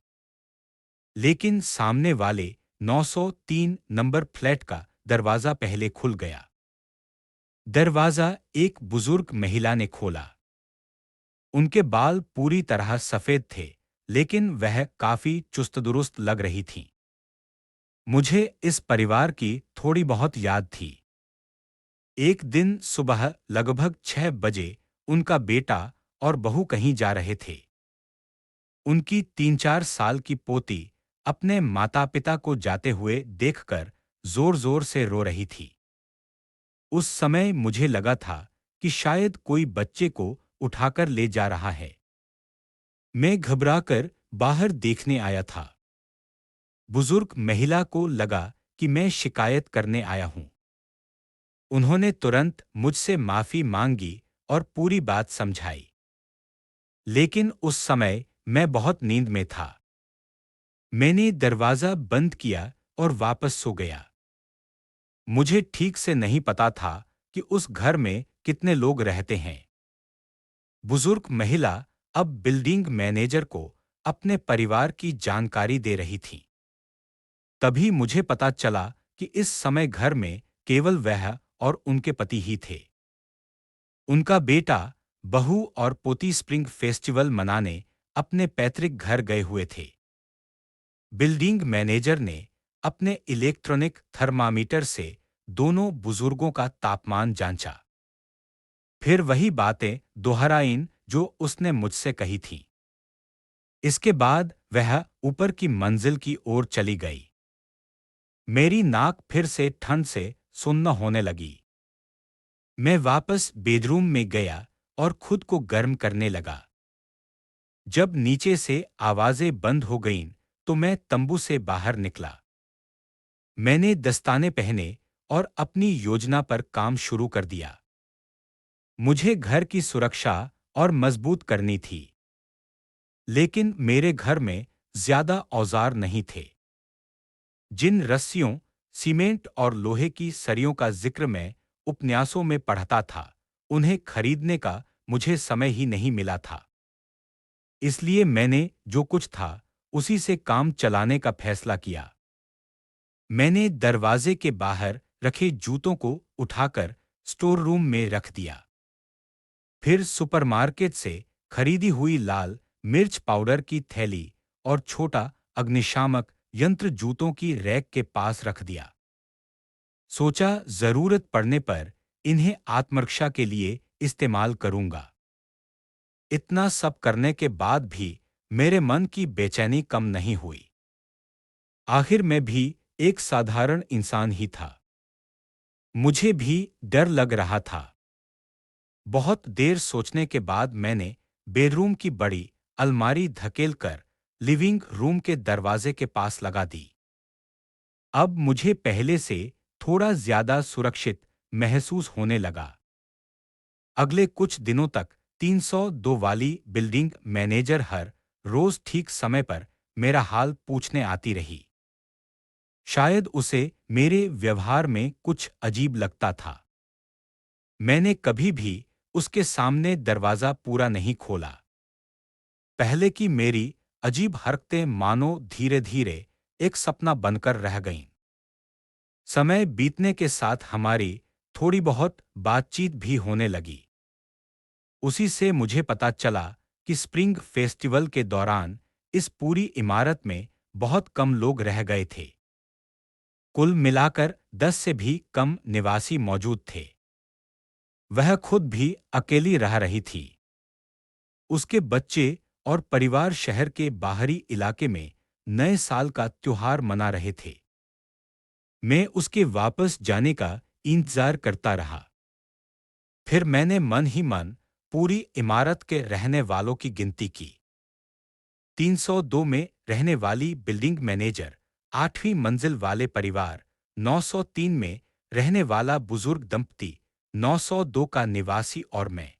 Speaker 1: लेकिन सामने वाले 903 नंबर फ्लैट का दरवाजा पहले खुल गया। दरवाजा एक बुजुर्ग महिला ने खोला। उनके बाल पूरी तरह सफेद थे, लेकिन वह काफी चुस्त-दुरुस्त लग रही थीं। मुझे इस परिवार की थोड़ी बहुत याद थी। एक दिन सुबह लगभग 6 बजे उनका बेटा और बहू कहीं जा रहे थे। उनकी 3-4 साल की पोती अपने माता-पिता को जाते हुए देखकर जोर-जोर से रो रही थी। उस समय मुझे लगा था कि शायद कोई बच्चे को उठाकर ले जा रहा है। मैं घबराकर बाहर देखने आया था। बुजुर्ग महिला को लगा कि मैं शिकायत करने आया हूं। उन्होंने तुरंत मुझसे माफी मांगी और पूरी बात समझाई। लेकिन उस समय मैं बहुत नींद में था। मैंने दरवाजा बंद किया और वापस सो गया। मुझे ठीक से नहीं पता था कि उस घर में कितने लोग रहते हैं। बुजुर्ग महिला अब बिल्डिंग मैनेजर को अपने परिवार की जानकारी दे रही थी। तभी मुझे पता चला कि इस समय घर में केवल वह और उनके पति ही थे। उनका बेटा, बहू और पोती स्प्रिंग फेस्टिवल मनाने अपने पैतृक घर गए हुए थे। बिल्डिंग मैनेजर ने अपने इलेक्ट्रॉनिक थर्मामीटर से दोनों बुजुर्गों का तापमान जांचा। फिर वही बातें दोहराईं जो उसने मुझसे कही थीं। इसके बाद वह ऊपर की मंजिल की ओर चली गई। मेरी नाक फिर से ठंड से सुन्न होने लगी। मैं वापस बेडरूम में गया और खुद को गर्म करने लगा। जब नीचे से आवाजें बंद हो गईं, तो मैं तंबू से बाहर निकला। मैंने दस्ताने पहने और अपनी योजना पर काम शुरू कर दिया। मुझे घर की सुरक्षा और मजबूत करनी थी। लेकिन मेरे घर में ज्यादा औजार नहीं थे। जिन रस्सियों, सीमेंट और लोहे की सरियों का जिक्र मैं उपन्यासों में पढ़ता था, उन्हें खरीदने का मुझे समय ही नहीं मिला था। इसलिए मैंने जो कुछ था, उसी से काम चलाने का फैसला किया। मैंने दरवाजे के बाहर रखे जूतों को उठाकर स्टोर रूम में रख दिया। फिर सुपरमार्केट से खरीदी हुई लाल मिर्च पाउडर की थैली और छोटा अग्निशामक यंत्र जूतों की रैक के पास रख दिया। सोचा जरूरत पड़ने पर इन्हें आत्मरक्षा के लिए इस्तेमाल करूंगा। इतना सब करने के बाद भी मेरे मन की बेचैनी कम नहीं हुई। आखिर मैं भी एक साधारण इंसान ही था। मुझे भी डर लग रहा था। बहुत देर सोचने के बाद मैंने बेडरूम की बड़ी अलमारी धकेलकर लिविंग रूम के दरवाजे के पास लगा दी। अब मुझे पहले से थोड़ा ज्यादा सुरक्षित महसूस होने लगा। अगले कुछ दिनों तक 302 वाली बिल्डिंग मैनेजर हर रोज ठीक समय पर मेरा हाल पूछने आती रही। शायद उसे मेरे व्यवहार में कुछ अजीब लगता था। मैंने कभी भी उसके सामने दरवाजा पूरा नहीं खोला। पहले की मेरी अजीब हरकतें मानो धीरे-धीरे एक सपना बनकर रह गईं। समय बीतने के साथ हमारी थोड़ी बहुत बातचीत भी होने लगी। उसी से मुझे पता चला कि स्प्रिंग फेस्टिवल के दौरान इस पूरी इमारत में बहुत कम लोग रह गए थे। कुल मिलाकर 10 से भी कम निवासी मौजूद थे। वह खुद भी अकेली रह रही थी। उसके बच्चे और परिवार शहर के बाहरी इलाके में नए साल का त्योहार मना रहे थे। मैं उसके वापस जाने का इंतजार करता रहा। फिर मैंने मन ही मन पूरी इमारत के रहने वालों की गिनती की। 302 में रहने वाली बिल्डिंग मैनेजर, 8वीं मंजिल वाले परिवार, 903 में रहने वाला बुजुर्ग दंपति, 902 का निवासी और मैं।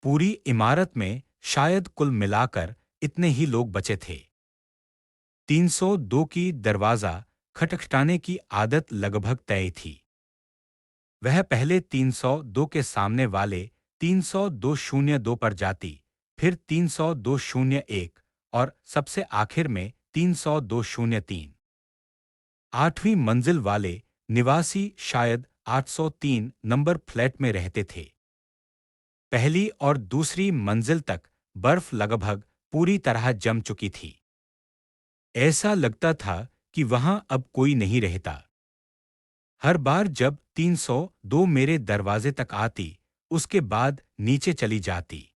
Speaker 1: पूरी इमारत में शायद कुल मिलाकर इतने ही लोग बचे थे। 302 की दरवाज़ा खटखटाने की आदत लगभग तय थी। वह पहले 302 के सामने वाले 30202 पर जाती, फिर 30201 और सबसे आखिर में 30203। 8वीं मंजिल वाले निवासी शायद 803 नंबर फ्लैट में रहते थे। पहली और दूसरी मंजिल तक बर्फ लगभग पूरी तरह जम चुकी थी। ऐसा लगता था कि वहां अब कोई नहीं रहता। हर बार जब 302 मेरे दरवाजे तक आती, उसके बाद नीचे चली जाती।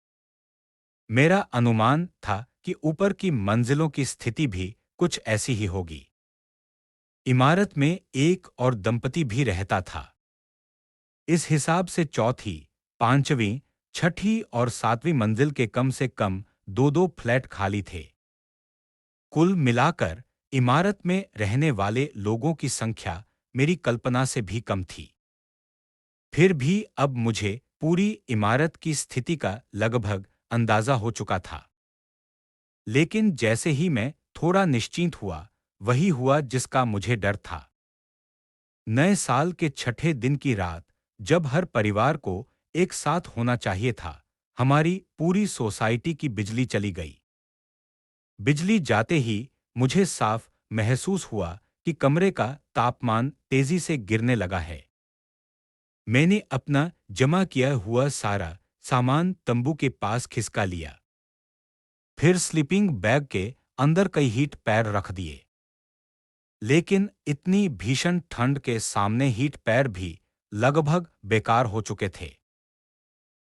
Speaker 1: मेरा अनुमान था कि ऊपर की मंजिलों की स्थिति भी कुछ ऐसी ही होगी। इमारत में एक और दंपति भी रहता था। इस हिसाब से चौथी, पांचवीं, छठी और सातवीं मंजिल के कम से कम दो-दो फ्लैट खाली थे। कुल मिलाकर इमारत में रहने वाले लोगों की संख्या मेरी कल्पना से भी कम थी। फिर भी अब मुझे पूरी इमारत की स्थिति का लगभग अंदाजा हो चुका था। लेकिन जैसे ही मैं थोड़ा निश्चिंत हुआ, वही हुआ जिसका मुझे डर था। नए साल के छठे दिन की रात, जब हर परिवार को एक साथ होना चाहिए था, हमारी पूरी सोसाइटी की बिजली चली गई। बिजली जाते ही मुझे साफ महसूस हुआ कि कमरे का तापमान तेजी से गिरने लगा है। मैंने अपना जमा किया हुआ सारा सामान तंबू के पास खिसका लिया। फिर स्लीपिंग बैग के अंदर कई हीट पैर रख दिए। लेकिन इतनी भीषण ठंड के सामने हीट पैर भी लगभग बेकार हो चुके थे।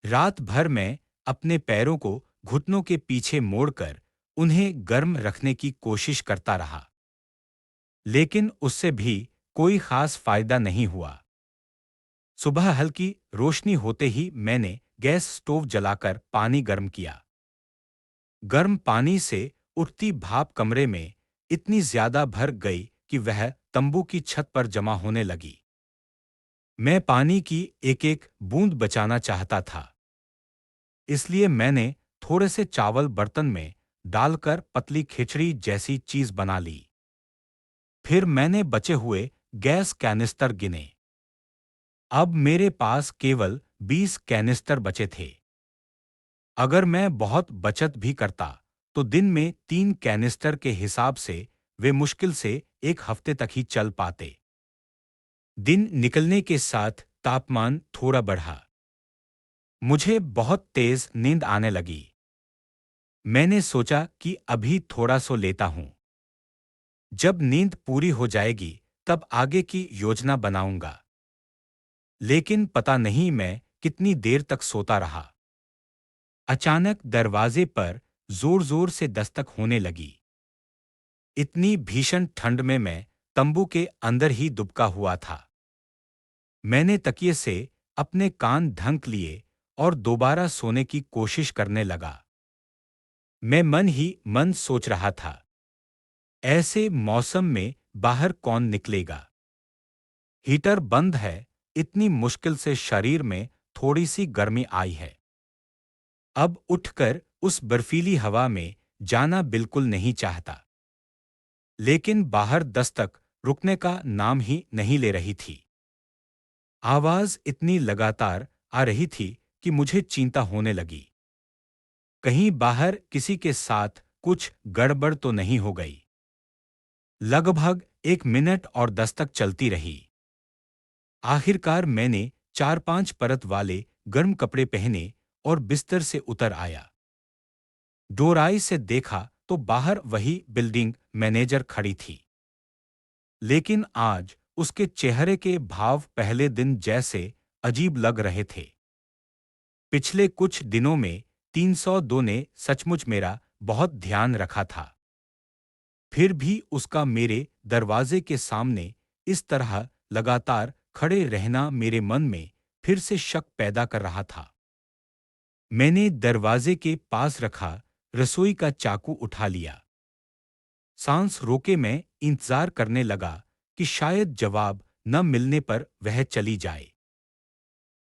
Speaker 1: रात भर मैं अपने पैरों को घुटनों के पीछे मोड़कर उन्हें गर्म रखने की कोशिश करता रहा। लेकिन उससे भी कोई खास फायदा नहीं हुआ। सुबह हल्की रोशनी होते ही मैंने गैस स्टोव जलाकर पानी गर्म किया। गर्म पानी से उठती भाप कमरे में इतनी ज्यादा भर गई कि वह तंबू की छत पर जमा होने लगी। मैं पानी की एक-एक बूंद बचाना चाहता था। इसलिए मैंने थोड़े से चावल बर्तन में डालकर पतली खिचड़ी जैसी चीज बना ली। फिर मैंने बचे हुए गैस कैनिस्टर गिने। अब मेरे पास केवल 20 कैनिस्टर बचे थे। अगर मैं बहुत बचत भी करता, तो दिन में 3 कैनिस्टर के हिसाब से वे मुश्किल से एक हफ्ते तक ही चल पाते। दिन निकलने के साथ तापमान थोड़ा बढ़ा। मुझे बहुत तेज नींद आने लगी। मैंने सोचा कि अभी थोड़ा सो लेता हूं। जब नींद पूरी हो जाएगी, तब आगे की योजना बनाऊंगा। लेकिन पता नहीं मैं कितनी देर तक सोता रहा। अचानक दरवाजे पर जोर-जोर से दस्तक होने लगी। इतनी भीषण ठंड में मैं तंबू के अंदर ही दुबका हुआ था। मैंने तकिए से अपने कान ढक लिए और दोबारा सोने की कोशिश करने लगा। मैं मन ही मन सोच रहा था, ऐसे मौसम में बाहर कौन निकलेगा? हीटर बंद है, इतनी मुश्किल से शरीर में थोड़ी सी गर्मी आई है। अब उठकर उस बर्फीली हवा में जाना बिल्कुल नहीं चाहता। लेकिन बाहर दस्तक रुकने का नाम ही नहीं ले रही थी। आवाज इतनी लगातार आ रही थी कि मुझे चिंता होने लगी। कहीं बाहर किसी के साथ कुछ गड़बड़ तो नहीं हो गई। लगभग 1 मिनट और दस्तक चलती रही। आखिरकार मैंने 4-5 परत वाले गर्म कपड़े पहने और बिस्तर से उतर आया। डोराई से देखा तो बाहर वही बिल्डिंग मैनेजर खड़ी थी। लेकिन आज उसके चेहरे के भाव पहले दिन जैसे अजीब लग रहे थे। पिछले कुछ दिनों में 302 ने सचमुच मेरा बहुत ध्यान रखा था। फिर भी उसका मेरे दरवाजे के सामने इस तरह लगातार खड़े रहना मेरे मन में फिर से शक पैदा कर रहा था। मैंने दरवाजे के पास रखा रसोई का चाकू उठा लिया। सांस रोके मैं इंतजार करने लगा कि शायद जवाब न मिलने पर वह चली जाए।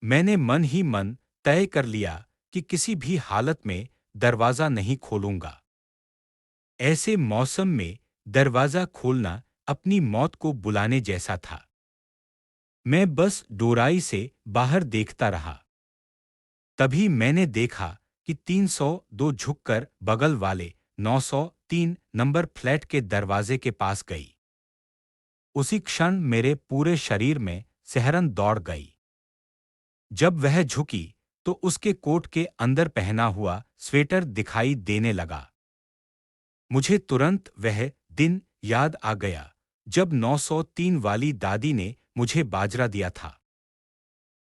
Speaker 1: मैंने मन ही मन तय कर लिया कि किसी भी हालत में दरवाजा नहीं खोलूंगा। ऐसे मौसम में दरवाजा खोलना अपनी मौत को बुलाने जैसा था। मैं बस डोराई से बाहर देखता रहा। तभी मैंने देखा कि 302 झुककर बगल वाले 903 नंबर फ्लैट के दरवाजे के पास गई। उसी क्षण मेरे पूरे शरीर में सिहरन दौड़ गई। जब वह झुकी तो उसके कोट के अंदर पहना हुआ स्वेटर दिखाई देने लगा। मुझे तुरंत वह दिन याद आ गया जब 903 वाली दादी ने मुझे बाजरा दिया था।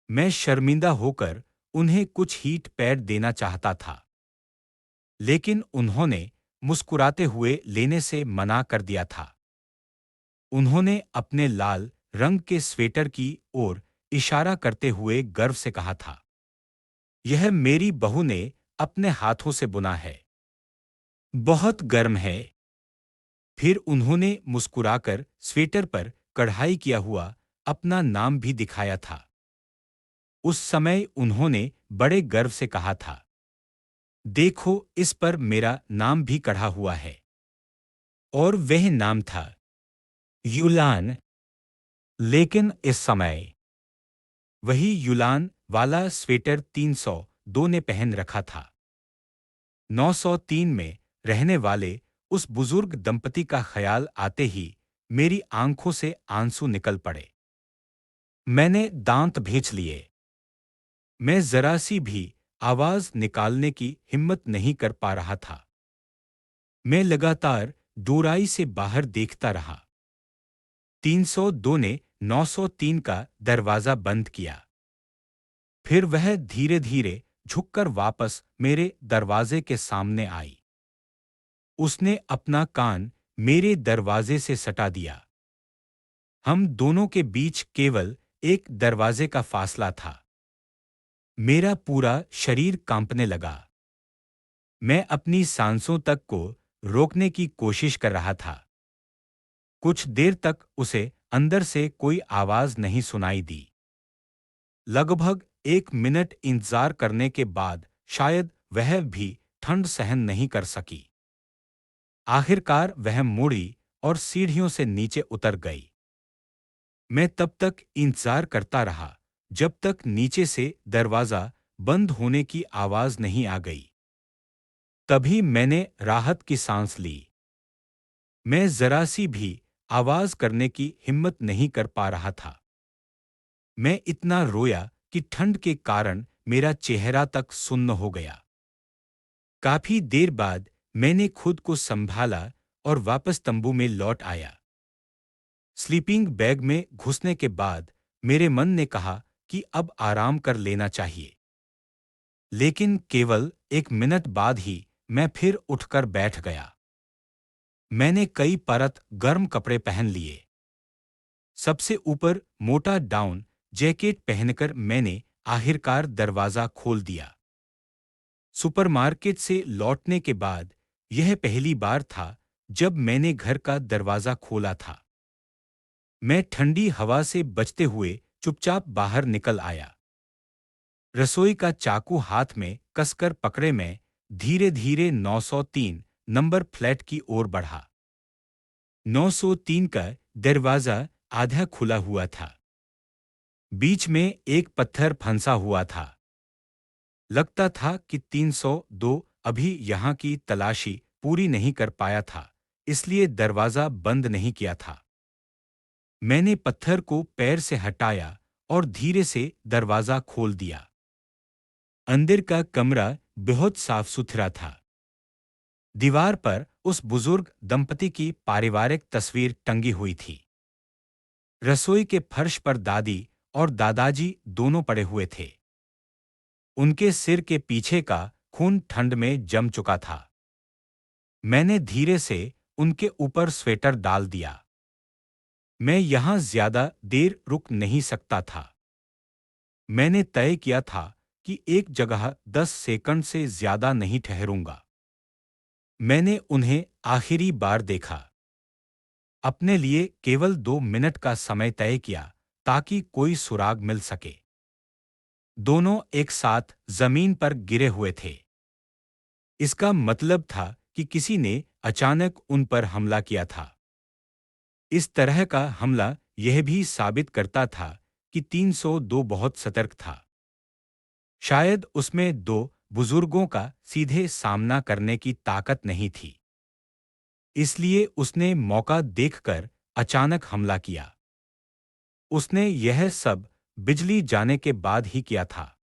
Speaker 1: मैं शर्मिंदा होकर उन्हें कुछ हीट पैड देना चाहता था, लेकिन उन्होंने मुस्कुराते हुए लेने से मना कर दिया था। उन्होंने अपने लाल रंग के स्वेटर की ओर इशारा करते हुए गर्व से कहा था, यह मेरी बहू ने अपने हाथों से बुना है। बहुत गर्म है। फिर उन्होंने मुस्कुराकर स्वेटर पर कढ़ाई किया हुआ अपना नाम भी दिखाया था। उस समय उन्होंने बड़े गर्व से कहा था, देखो इस पर मेरा नाम भी कढ़ा हुआ है। और वह नाम था यूलान। लेकिन इस समय वही यूलान वाला स्वेटर 302 ने पहन रखा था। 903 में रहने वाले उस बुजुर्ग दंपति का ख्याल आते ही मेरी आंखों से आंसू निकल पड़े। मैंने दांत भींच लिए। मैं जरा सी भी आवाज निकालने की हिम्मत नहीं कर पा रहा था। मैं लगातार डोराई से बाहर देखता रहा। 302 ने 903 का दरवाजा बंद किया। फिर वह धीरे धीरे झुककर वापस मेरे दरवाजे के सामने आई। उसने अपना कान मेरे दरवाजे से सटा दिया। हम दोनों के बीच केवल एक दरवाजे का फासला था। मेरा पूरा शरीर कांपने लगा। मैं अपनी सांसों तक को रोकने की कोशिश कर रहा था। कुछ देर तक उसे अंदर से कोई आवाज नहीं सुनाई दी। लगभग 1 मिनट इंतजार करने के बाद शायद वह भी ठंड सहन नहीं कर सकी। आखिरकार वह मुड़ी और सीढ़ियों से नीचे उतर गई। मैं तब तक इंतजार करता रहा जब तक नीचे से दरवाजा बंद होने की आवाज नहीं आ गई। तभी मैंने राहत की सांस ली। मैं जरा सी भी आवाज करने की हिम्मत नहीं कर पा रहा था। मैं इतना रोया कि ठंड के कारण मेरा चेहरा तक सुन्न हो गया। काफी देर बाद मैंने खुद को संभाला और वापस तंबू में लौट आया। स्लीपिंग बैग में घुसने के बाद मेरे मन ने कहा कि अब आराम कर लेना चाहिए। लेकिन केवल 1 मिनट बाद ही मैं फिर उठकर बैठ गया। मैंने कई परत गर्म कपड़े पहन लिए। सबसे ऊपर मोटा डाउन जैकेट पहनकर मैंने आखिरकार दरवाजा खोल दिया। सुपरमार्केट से लौटने के बाद यह पहली बार था जब मैंने घर का दरवाजा खोला था। मैं ठंडी हवा से बचते हुए चुपचाप बाहर निकल आया। रसोई का चाकू हाथ में कसकर पकड़े मैं धीरे धीरे 903 नंबर फ्लैट की ओर बढ़ा। 903 का दरवाजा आधा खुला हुआ था। बीच में एक पत्थर फंसा हुआ था। लगता था कि 302 अभी यहाँ की तलाशी पूरी नहीं कर पाया था, इसलिए दरवाजा बंद नहीं किया था। मैंने पत्थर को पैर से हटाया और धीरे से दरवाजा खोल दिया। अंदर का कमरा बहुत साफ सुथरा था। दीवार पर उस बुजुर्ग दंपति की पारिवारिक तस्वीर टंगी हुई थी। रसोई के फर्श पर दादी और दादाजी दोनों पड़े हुए थे। उनके सिर के पीछे का खून ठंड में जम चुका था। मैंने धीरे से उनके ऊपर स्वेटर डाल दिया। मैं यहां ज्यादा देर रुक नहीं सकता था। मैंने तय किया था कि एक जगह 10 सेकंड से ज्यादा नहीं ठहरूंगा। मैंने उन्हें आखिरी बार देखा। अपने लिए केवल 2 मिनट का समय तय किया ताकि कोई सुराग मिल सके। दोनों एक साथ जमीन पर गिरे हुए थे। इसका मतलब था कि किसी ने अचानक उन पर हमला किया था। इस तरह का हमला यह भी साबित करता था कि 302 बहुत सतर्क था। शायद उसमें दो बुजुर्गों का सीधे सामना करने की ताकत नहीं थी। इसलिए उसने मौका देखकर अचानक हमला किया। उसने यह सब बिजली जाने के बाद ही किया था।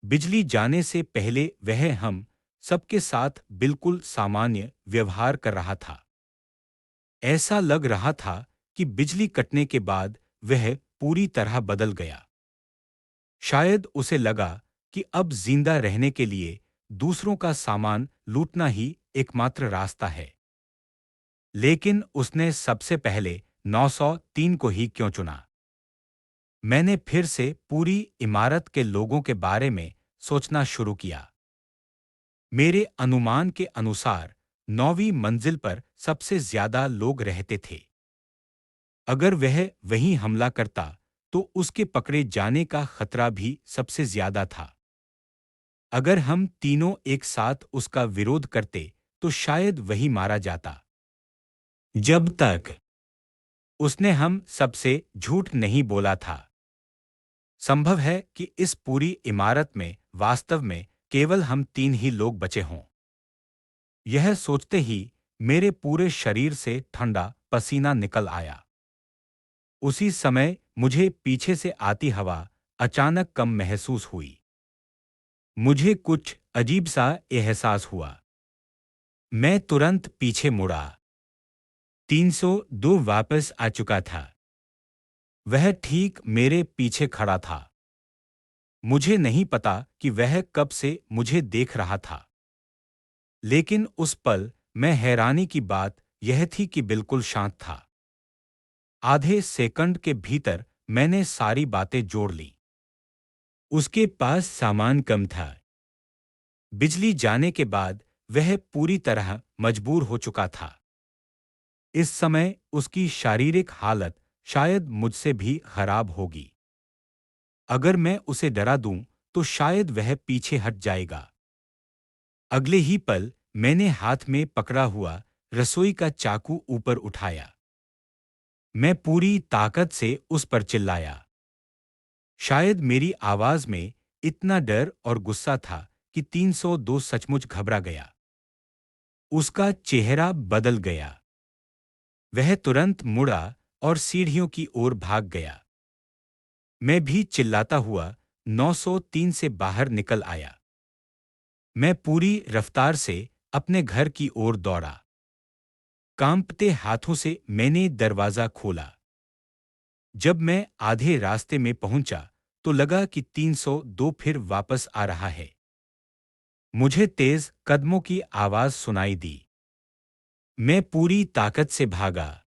Speaker 1: बिजली जाने से पहले वह हम सबके साथ बिल्कुल सामान्य व्यवहार कर रहा था। ऐसा लग रहा था कि बिजली कटने के बाद वह पूरी तरह बदल गया। शायद उसे लगा कि अब जिंदा रहने के लिए दूसरों का सामान लूटना ही एकमात्र रास्ता है। लेकिन उसने सबसे पहले 903 को ही क्यों चुना? मैंने फिर से पूरी इमारत के लोगों के बारे में सोचना शुरू किया। मेरे अनुमान के अनुसार 9वीं मंजिल पर सबसे ज्यादा लोग रहते थे। अगर वह वहीं हमला करता तो उसके पकड़े जाने का खतरा भी सबसे ज्यादा था। अगर हम तीनों एक साथ उसका विरोध करते तो शायद वही मारा जाता। जब तक उसने हम सबसे झूठ नहीं बोला था। संभव है कि इस पूरी इमारत में वास्तव में केवल हम तीन ही लोग बचे हों। यह सोचते ही मेरे पूरे शरीर से ठंडा पसीना निकल आया। उसी समय मुझे पीछे से आती हवा अचानक कम महसूस हुई। मुझे कुछ अजीब सा एहसास हुआ। मैं तुरंत पीछे मुड़ा। 302 वापस आ चुका था। वह ठीक मेरे पीछे खड़ा था। मुझे नहीं पता कि वह कब से मुझे देख रहा था। लेकिन उस पल मैं हैरानी की बात यह थी कि बिल्कुल शांत था। आधे सेकंड के भीतर मैंने सारी बातें जोड़ ली। उसके पास सामान कम था। बिजली जाने के बाद वह पूरी तरह मजबूर हो चुका था। इस समय उसकी शारीरिक हालत शायद मुझसे भी खराब होगी। अगर मैं उसे डरा दूं तो शायद वह पीछे हट जाएगा। अगले ही पल मैंने हाथ में पकड़ा हुआ रसोई का चाकू ऊपर उठाया। मैं पूरी ताकत से उस पर चिल्लाया। शायद मेरी आवाज में इतना डर और गुस्सा था कि 302 सचमुच घबरा गया। उसका चेहरा बदल गया। वह तुरंत मुड़ा और सीढ़ियों की ओर भाग गया। मैं भी चिल्लाता हुआ 903 से बाहर निकल आया। मैं पूरी रफ्तार से अपने घर की ओर दौड़ा। कांपते हाथों से मैंने दरवाजा खोला। जब मैं आधे रास्ते में पहुंचा तो लगा कि 302 फिर वापस आ रहा है। मुझे तेज कदमों की आवाज सुनाई दी। मैं पूरी ताकत से भागा।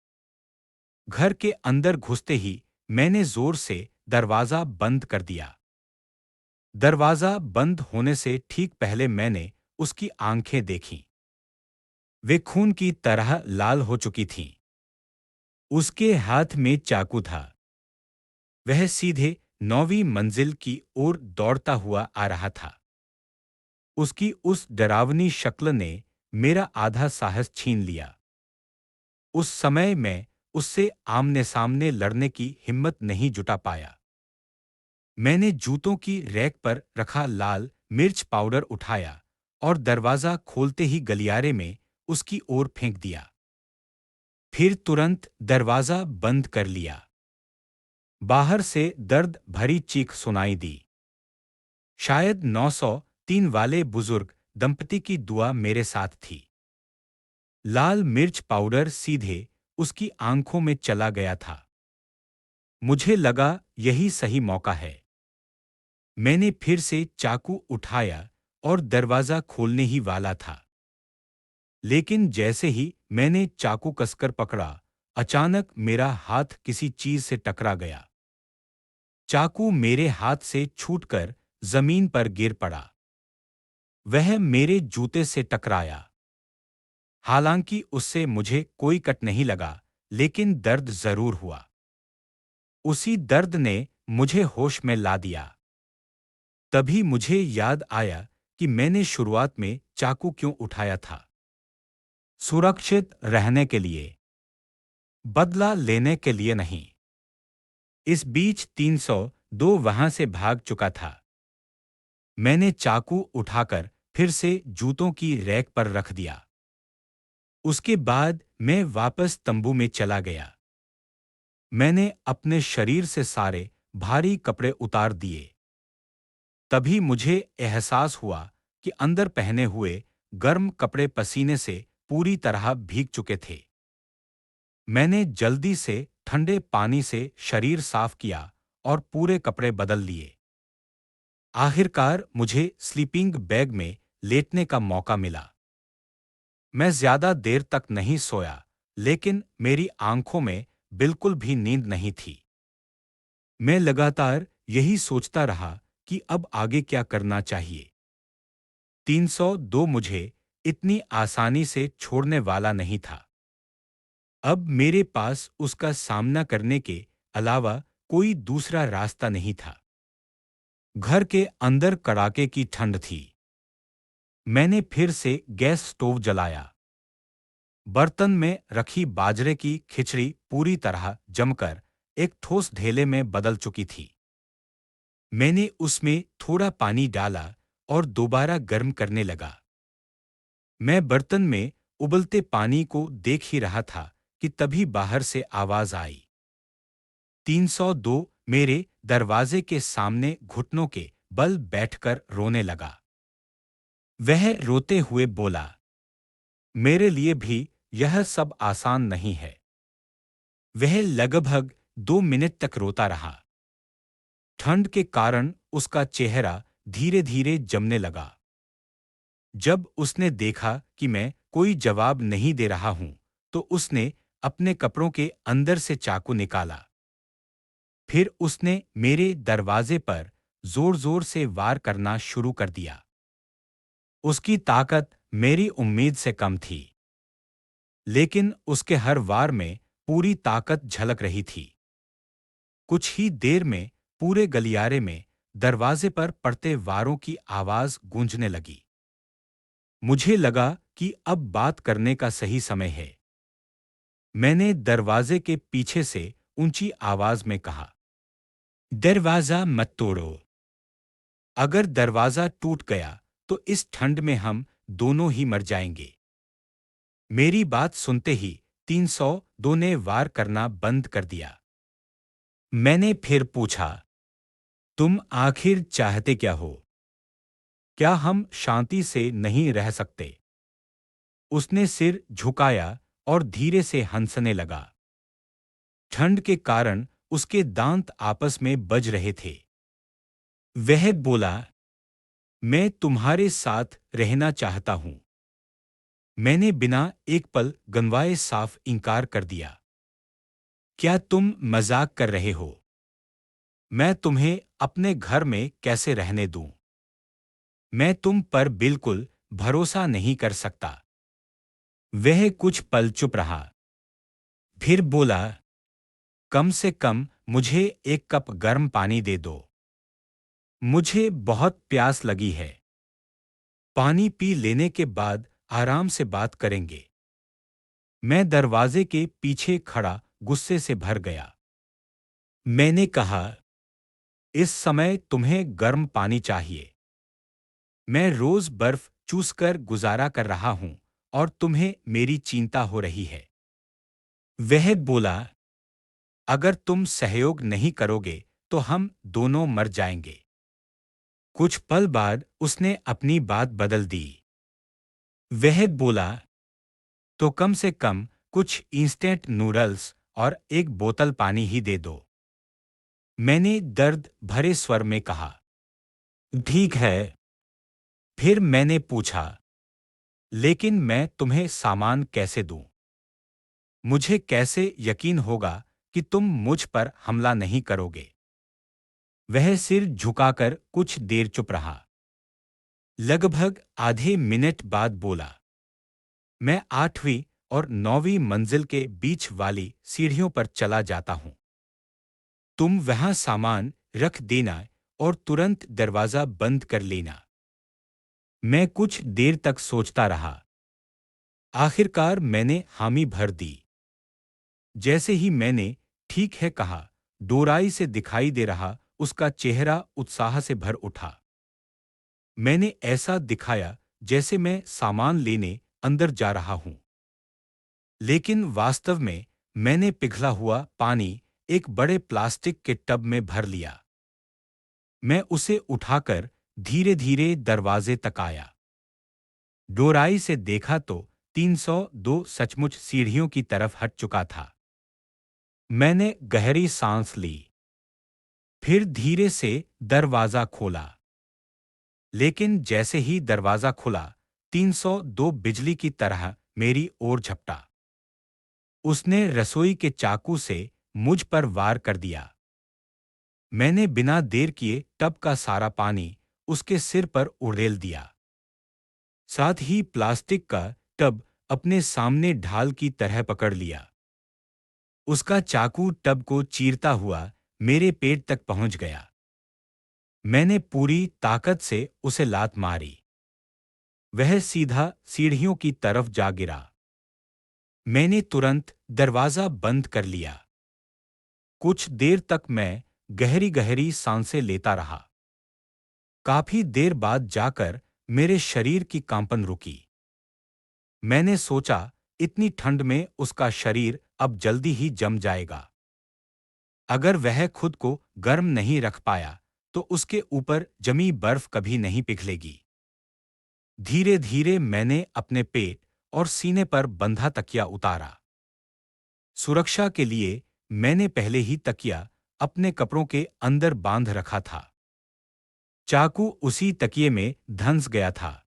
Speaker 1: घर के अंदर घुसते ही मैंने जोर से दरवाजा बंद कर दिया। दरवाजा बंद होने से ठीक पहले मैंने उसकी आंखें देखीं। वे खून की तरह लाल हो चुकी थीं। उसके हाथ में चाकू था। वह सीधे 9वीं मंजिल की ओर दौड़ता हुआ आ रहा था। उसकी उस डरावनी शक्ल ने मेरा आधा साहस छीन लिया। उस समय मैं उससे आमने सामने लड़ने की हिम्मत नहीं जुटा पाया। मैंने जूतों की रैक पर रखा लाल मिर्च पाउडर उठाया और दरवाजा खोलते ही गलियारे में उसकी ओर फेंक दिया। फिर तुरंत दरवाजा बंद कर लिया। बाहर से दर्द भरी चीख सुनाई दी। शायद 903 वाले बुजुर्ग दंपति की दुआ मेरे साथ थी। लाल मिर्च पाउडर सीधे उसकी आंखों में चला गया था। मुझे लगा यही सही मौका है। मैंने फिर से चाकू उठाया और दरवाजा खोलने ही वाला था। लेकिन जैसे ही मैंने चाकू कसकर पकड़ा, अचानक मेरा हाथ किसी चीज से टकरा गया। चाकू मेरे हाथ से छूटकर जमीन पर गिर पड़ा। वह मेरे जूते से टकराया। हालांकि उससे मुझे कोई कट नहीं लगा, लेकिन दर्द जरूर हुआ। उसी दर्द ने मुझे होश में ला दिया। तभी मुझे याद आया कि मैंने शुरुआत में चाकू क्यों उठाया था। सुरक्षित रहने के लिए, बदला लेने के लिए नहीं। इस बीच 302 वहां से भाग चुका था। मैंने चाकू उठाकर फिर से जूतों की रैक पर रख दिया। उसके बाद मैं वापस तंबू में चला गया। मैंने अपने शरीर से सारे भारी कपड़े उतार दिए। तभी मुझे एहसास हुआ कि अंदर पहने हुए गर्म कपड़े पसीने से पूरी तरह भीग चुके थे। मैंने जल्दी से ठंडे पानी से शरीर साफ किया और पूरे कपड़े बदल लिए। आखिरकार मुझे स्लीपिंग बैग में लेटने का मौका मिला। मैं ज्यादा देर तक नहीं सोया, लेकिन मेरी आंखों में बिल्कुल भी नींद नहीं थी। मैं लगातार यही सोचता रहा कि अब आगे क्या करना चाहिए। 302 मुझे इतनी आसानी से छोड़ने वाला नहीं था। अब मेरे पास उसका सामना करने के अलावा कोई दूसरा रास्ता नहीं था। घर के अंदर कड़ाके की ठंड थी। मैंने फिर से गैस स्टोव जलाया। बर्तन में रखी बाजरे की खिचड़ी पूरी तरह जमकर एक ठोस ढेले में बदल चुकी थी। मैंने उसमें थोड़ा पानी डाला और दोबारा गर्म करने लगा। मैं बर्तन में उबलते पानी को देख ही रहा था कि तभी बाहर से आवाज आई। 302 मेरे दरवाजे के सामने घुटनों के बल बैठकर रोने लगा। वह रोते हुए बोला, मेरे लिए भी यह सब आसान नहीं है। वह लगभग 2 मिनट तक रोता रहा। ठंड के कारण उसका चेहरा धीरे धीरे जमने लगा। जब उसने देखा कि मैं कोई जवाब नहीं दे रहा हूं, तो उसने अपने कपड़ों के अंदर से चाकू निकाला। फिर उसने मेरे दरवाजे पर जोर-जोर से वार करना शुरू कर दिया। उसकी ताकत मेरी उम्मीद से कम थी, लेकिन उसके हर वार में पूरी ताकत झलक रही थी। कुछ ही देर में पूरे गलियारे में दरवाजे पर पड़ते वारों की आवाज गूंजने लगी। मुझे लगा कि अब बात करने का सही समय है। मैंने दरवाजे के पीछे से ऊंची आवाज में कहा, दरवाजा मत तोड़ो। अगर दरवाजा टूट गया तो इस ठंड में हम दोनों ही मर जाएंगे। मेरी बात सुनते ही 302 ने वार करना बंद कर दिया। मैंने फिर पूछा, तुम आखिर चाहते क्या हो? क्या हम शांति से नहीं रह सकते? उसने सिर झुकाया और धीरे से हंसने लगा। ठंड के कारण उसके दांत आपस में बज रहे थे। वह बोला, मैं तुम्हारे साथ रहना चाहता हूं। मैंने बिना एक पल गंवाए साफ इनकार कर दिया। क्या तुम मजाक कर रहे हो? मैं तुम्हें अपने घर में कैसे रहने दूं? मैं तुम पर बिल्कुल भरोसा नहीं कर सकता। वह कुछ पल चुप रहा। फिर बोला, कम से कम मुझे एक कप गर्म पानी दे दो। मुझे बहुत प्यास लगी है। पानी पी लेने के बाद आराम से बात करेंगे। मैं दरवाजे के पीछे खड़ा गुस्से से भर गया। मैंने कहा, इस समय तुम्हें गर्म पानी चाहिए। मैं रोज बर्फ चूसकर गुजारा कर रहा हूं और तुम्हें मेरी चिंता हो रही है। वह बोला, अगर तुम सहयोग नहीं करोगे तो हम दोनों मर जाएंगे। कुछ पल बाद उसने अपनी बात बदल दी। वह बोला, तो कम से कम कुछ इंस्टेंट नूडल्स और एक बोतल पानी ही दे दो। मैंने दर्द भरे स्वर में कहा, ठीक है। फिर मैंने पूछा, लेकिन मैं तुम्हें सामान कैसे दूं? मुझे कैसे यकीन होगा कि तुम मुझ पर हमला नहीं करोगे? वह सिर झुकाकर कुछ देर चुप रहा। लगभग आधे मिनट बाद बोला, मैं 8वीं और 9वीं मंजिल के बीच वाली सीढ़ियों पर चला जाता हूं। तुम वहां सामान रख देना और तुरंत दरवाजा बंद कर लेना। मैं कुछ देर तक सोचता रहा। आखिरकार मैंने हामी भर दी। जैसे ही मैंने ठीक है कहा, डोराई से दिखाई दे रहा उसका चेहरा उत्साह से भर उठा। मैंने ऐसा दिखाया जैसे मैं सामान लेने अंदर जा रहा हूं। लेकिन वास्तव में मैंने पिघला हुआ पानी एक बड़े प्लास्टिक के टब में भर लिया। मैं उसे उठाकर धीरे धीरे दरवाजे तक आया। डोराई से देखा तो 302 सचमुच सीढ़ियों की तरफ हट चुका था। मैंने गहरी सांस ली, फिर धीरे से दरवाजा खोला। लेकिन जैसे ही दरवाजा खुला, 302 बिजली की तरह मेरी ओर झपटा। उसने रसोई के चाकू से मुझ पर वार कर दिया। मैंने बिना देर किए टब का सारा पानी उसके सिर पर उड़ेल दिया। साथ ही प्लास्टिक का टब अपने सामने ढाल की तरह पकड़ लिया। उसका चाकू टब को चीरता हुआ मेरे पेट तक पहुंच गया। मैंने पूरी ताकत से उसे लात मारी। वह सीधा सीढ़ियों की तरफ जा गिरा। मैंने तुरंत दरवाजा बंद कर लिया। कुछ देर तक मैं गहरी गहरी सांसें लेता रहा। काफी देर बाद जाकर मेरे शरीर की कांपन रुकी। मैंने सोचा, इतनी ठंड में उसका शरीर अब जल्दी ही जम जाएगा। अगर वह खुद को गर्म नहीं रख पाया, तो उसके ऊपर जमी बर्फ कभी नहीं पिघलेगी। धीरे धीरे मैंने अपने पेट और सीने पर बंधा तकिया उतारा। सुरक्षा के लिए मैंने पहले ही तकिया अपने कपड़ों के अंदर बांध रखा था। चाकू उसी तकिए में धंस गया था।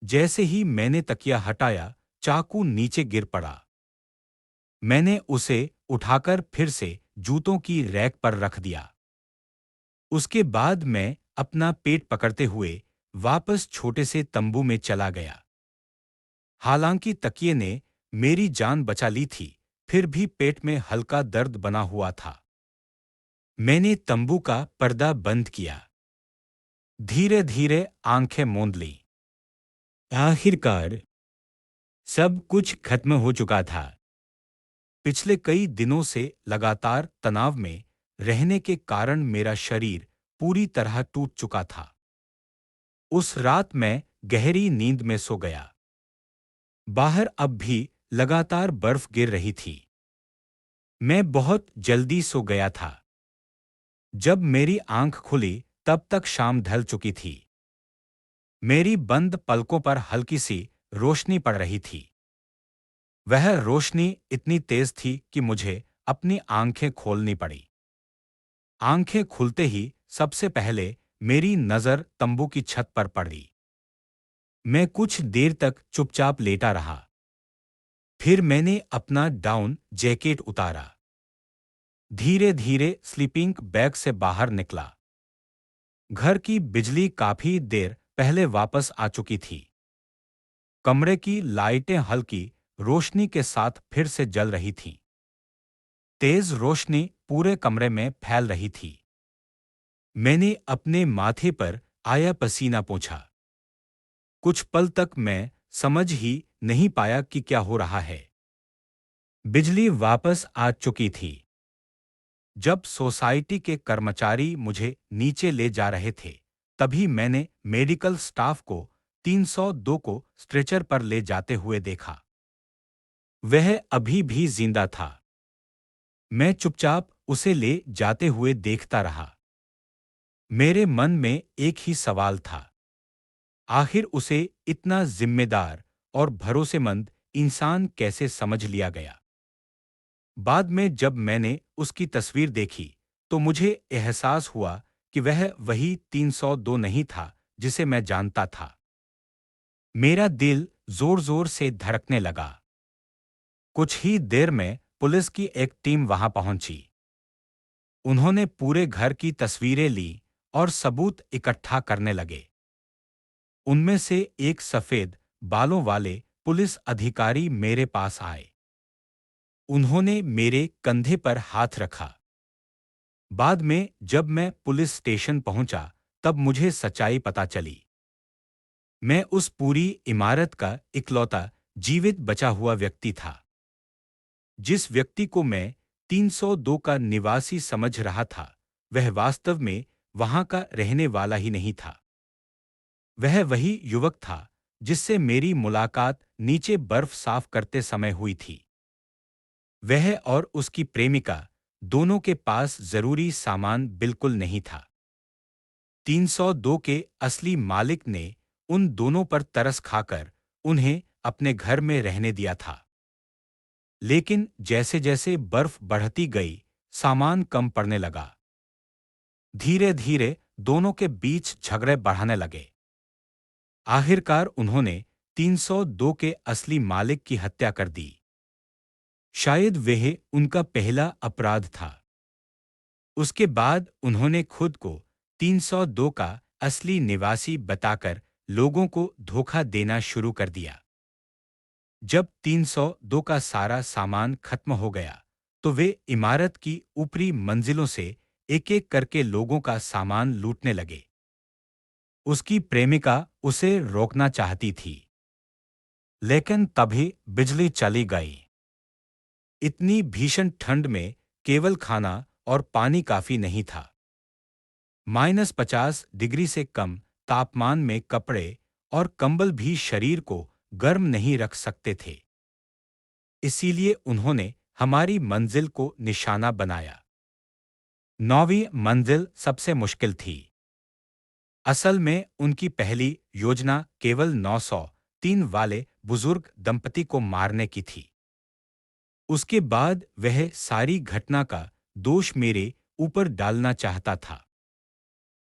Speaker 1: जैसे ही मैंने तकिया हटाया, चाकू नीचे गिर पड़ा। मैंने उसे उठाकर फिर से जूतों की रैक पर रख दिया। उसके बाद मैं अपना पेट पकड़ते हुए वापस छोटे से तंबू में चला गया। हालांकि तकिए ने मेरी जान बचा ली थी, फिर भी पेट में हल्का दर्द बना हुआ था। मैंने तंबू का पर्दा बंद किया। धीरे धीरे आंखें मूंद लीं। आखिरकार सब कुछ खत्म हो चुका था। पिछले कई दिनों से लगातार तनाव में रहने के कारण मेरा शरीर पूरी तरह टूट चुका था। उस रात मैं गहरी नींद में सो गया। बाहर अब भी लगातार बर्फ गिर रही थी। मैं बहुत जल्दी सो गया था। जब मेरी आंख खुली, तब तक शाम ढल चुकी थी। मेरी बंद पलकों पर हल्की सी रोशनी पड़ रही थी। वह रोशनी इतनी तेज थी कि मुझे अपनी आंखें खोलनी पड़ी। आंखें खुलते ही सबसे पहले मेरी नजर तंबू की छत पर पड़ी। मैं कुछ देर तक चुपचाप लेटा रहा। फिर मैंने अपना डाउन जैकेट उतारा। धीरे धीरे स्लीपिंग बैग से बाहर निकला। घर की बिजली काफी देर पहले वापस आ चुकी थी। कमरे की लाइटें हल्की रोशनी के साथ फिर से जल रही थीं। तेज रोशनी पूरे कमरे में फैल रही थी। मैंने अपने माथे पर आया पसीना पोंछा। कुछ पल तक मैं समझ ही नहीं पाया कि क्या हो रहा है। बिजली वापस आ चुकी थी। जब सोसाइटी के कर्मचारी मुझे नीचे ले जा रहे थे, तभी मैंने मेडिकल स्टाफ को 302 को स्ट्रेचर पर ले जाते हुए देखा। वह अभी भी जिंदा था। मैं चुपचाप उसे ले जाते हुए देखता रहा। मेरे मन में एक ही सवाल था, आखिर उसे इतना जिम्मेदार और भरोसेमंद इंसान कैसे समझ लिया गया। बाद में जब मैंने उसकी तस्वीर देखी, तो मुझे एहसास हुआ कि वह वही 302 नहीं था जिसे मैं जानता था। मेरा दिल जोर-जोर से धड़कने लगा। कुछ ही देर में पुलिस की एक टीम वहां पहुंची। उन्होंने पूरे घर की तस्वीरें ली और सबूत इकट्ठा करने लगे। उनमें से एक सफेद बालों वाले पुलिस अधिकारी मेरे पास आए। उन्होंने मेरे कंधे पर हाथ रखा। बाद में जब मैं पुलिस स्टेशन पहुंचा, तब मुझे सच्चाई पता चली। मैं उस पूरी इमारत का इकलौता जीवित बचा हुआ व्यक्ति था। जिस व्यक्ति को मैं 302 का निवासी समझ रहा था, वह वास्तव में वहां का रहने वाला ही नहीं था। वह वही युवक था जिससे मेरी मुलाकात नीचे बर्फ साफ करते समय हुई थी। वह और उसकी प्रेमिका दोनों के पास जरूरी सामान बिल्कुल नहीं था। 302 के असली मालिक ने उन दोनों पर तरस खाकर उन्हें अपने घर में रहने दिया था। लेकिन जैसे जैसे बर्फ बढ़ती गई, सामान कम पड़ने लगा। धीरे धीरे दोनों के बीच झगड़े बढ़ने लगे। आखिरकार उन्होंने 302 के असली मालिक की हत्या कर दी। शायद वह उनका पहला अपराध था। उसके बाद उन्होंने खुद को 302 का असली निवासी बताकर लोगों को धोखा देना शुरू कर दिया। जब 302 का सारा सामान खत्म हो गया, तो वे इमारत की ऊपरी मंजिलों से एक-एक करके लोगों का सामान लूटने लगे। उसकी प्रेमिका उसे रोकना चाहती थी, लेकिन तभी बिजली चली गई। इतनी भीषण ठंड में केवल खाना और पानी काफी नहीं था। -50 डिग्री से कम तापमान में कपड़े और कंबल भी शरीर को गर्म नहीं रख सकते थे। इसीलिए उन्होंने हमारी मंजिल को निशाना बनाया। 9वीं मंजिल सबसे मुश्किल थी। असल में उनकी पहली योजना केवल 903 वाले बुजुर्ग दंपति को मारने की थी। उसके बाद वह सारी घटना का दोष मेरे ऊपर डालना चाहता था।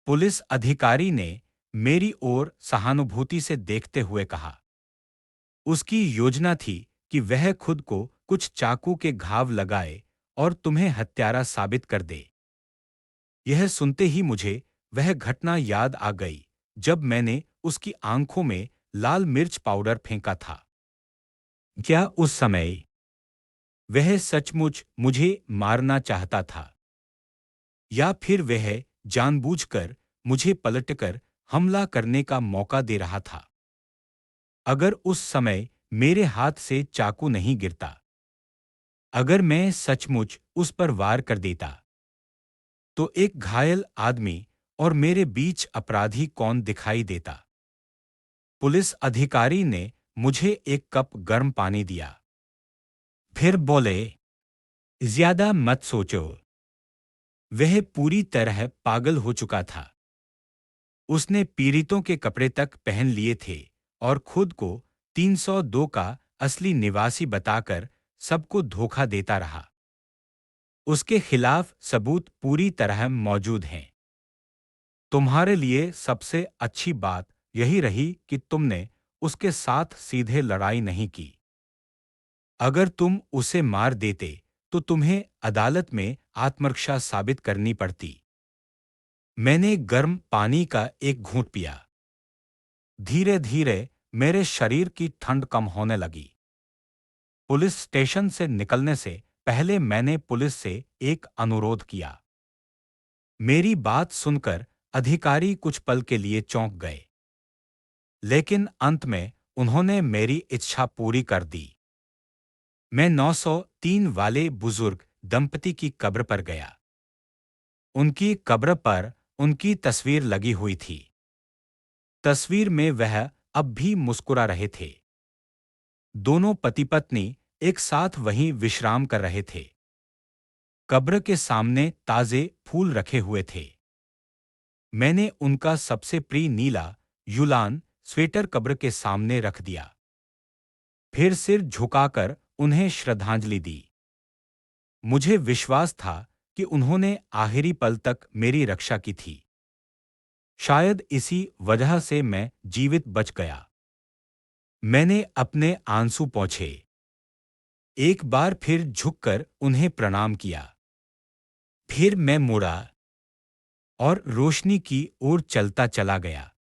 Speaker 1: पुलिस अधिकारी ने मेरी ओर सहानुभूति से देखते हुए कहा। उसकी योजना थी कि वह खुद को कुछ चाकू के घाव लगाए और तुम्हें हत्यारा साबित कर दे। यह सुनते ही मुझे वह घटना याद आ गई जब मैंने उसकी आंखों में लाल मिर्च पाउडर फेंका था। क्या उस समय वह सचमुच मुझे मारना चाहता था, या फिर वह जानबूझकर मुझे पलटकर हमला करने का मौका दे रहा था? अगर उस समय मेरे हाथ से चाकू नहीं गिरता, अगर मैं सचमुच उस पर वार कर देता, तो एक घायल आदमी और मेरे बीच अपराधी कौन दिखाई देता? पुलिस अधिकारी ने मुझे एक कप गर्म पानी दिया। फिर बोले, ज्यादा मत सोचो। वह पूरी तरह पागल हो चुका था। उसने पीड़ितों के कपड़े तक पहन लिए थे और खुद को 302 का असली निवासी बताकर सबको धोखा देता रहा। उसके खिलाफ सबूत पूरी तरह मौजूद हैं। तुम्हारे लिए सबसे अच्छी बात यही रही कि तुमने उसके साथ सीधे लड़ाई नहीं की। अगर तुम उसे मार देते, तो तुम्हें अदालत में आत्मरक्षा साबित करनी पड़ती। मैंने गर्म पानी का एक घूंट पिया। धीरे धीरे मेरे शरीर की ठंड कम होने लगी। पुलिस स्टेशन से निकलने से पहले मैंने पुलिस से एक अनुरोध किया। मेरी बात सुनकर अधिकारी कुछ पल के लिए चौंक गए, लेकिन अंत में उन्होंने मेरी इच्छा पूरी कर दी। मैं 903 वाले बुजुर्ग दंपति की कब्र पर गया। उनकी कब्र पर उनकी तस्वीर लगी हुई थी। तस्वीर में वह अब भी मुस्कुरा रहे थे। दोनों पति पत्नी एक साथ वहीं विश्राम कर रहे थे। कब्र के सामने ताजे फूल रखे हुए थे। मैंने उनका सबसे प्रिय नीला यूलान स्वेटर कब्र के सामने रख दिया। फिर सिर झुकाकर उन्हें श्रद्धांजलि दी। मुझे विश्वास था कि उन्होंने आखिरी पल तक मेरी रक्षा की थी। शायद इसी वजह से मैं जीवित बच गया। मैंने अपने आंसू पोंछे। एक बार फिर झुककर उन्हें प्रणाम किया। फिर मैं मुड़ा और रोशनी की ओर चलता चला गया।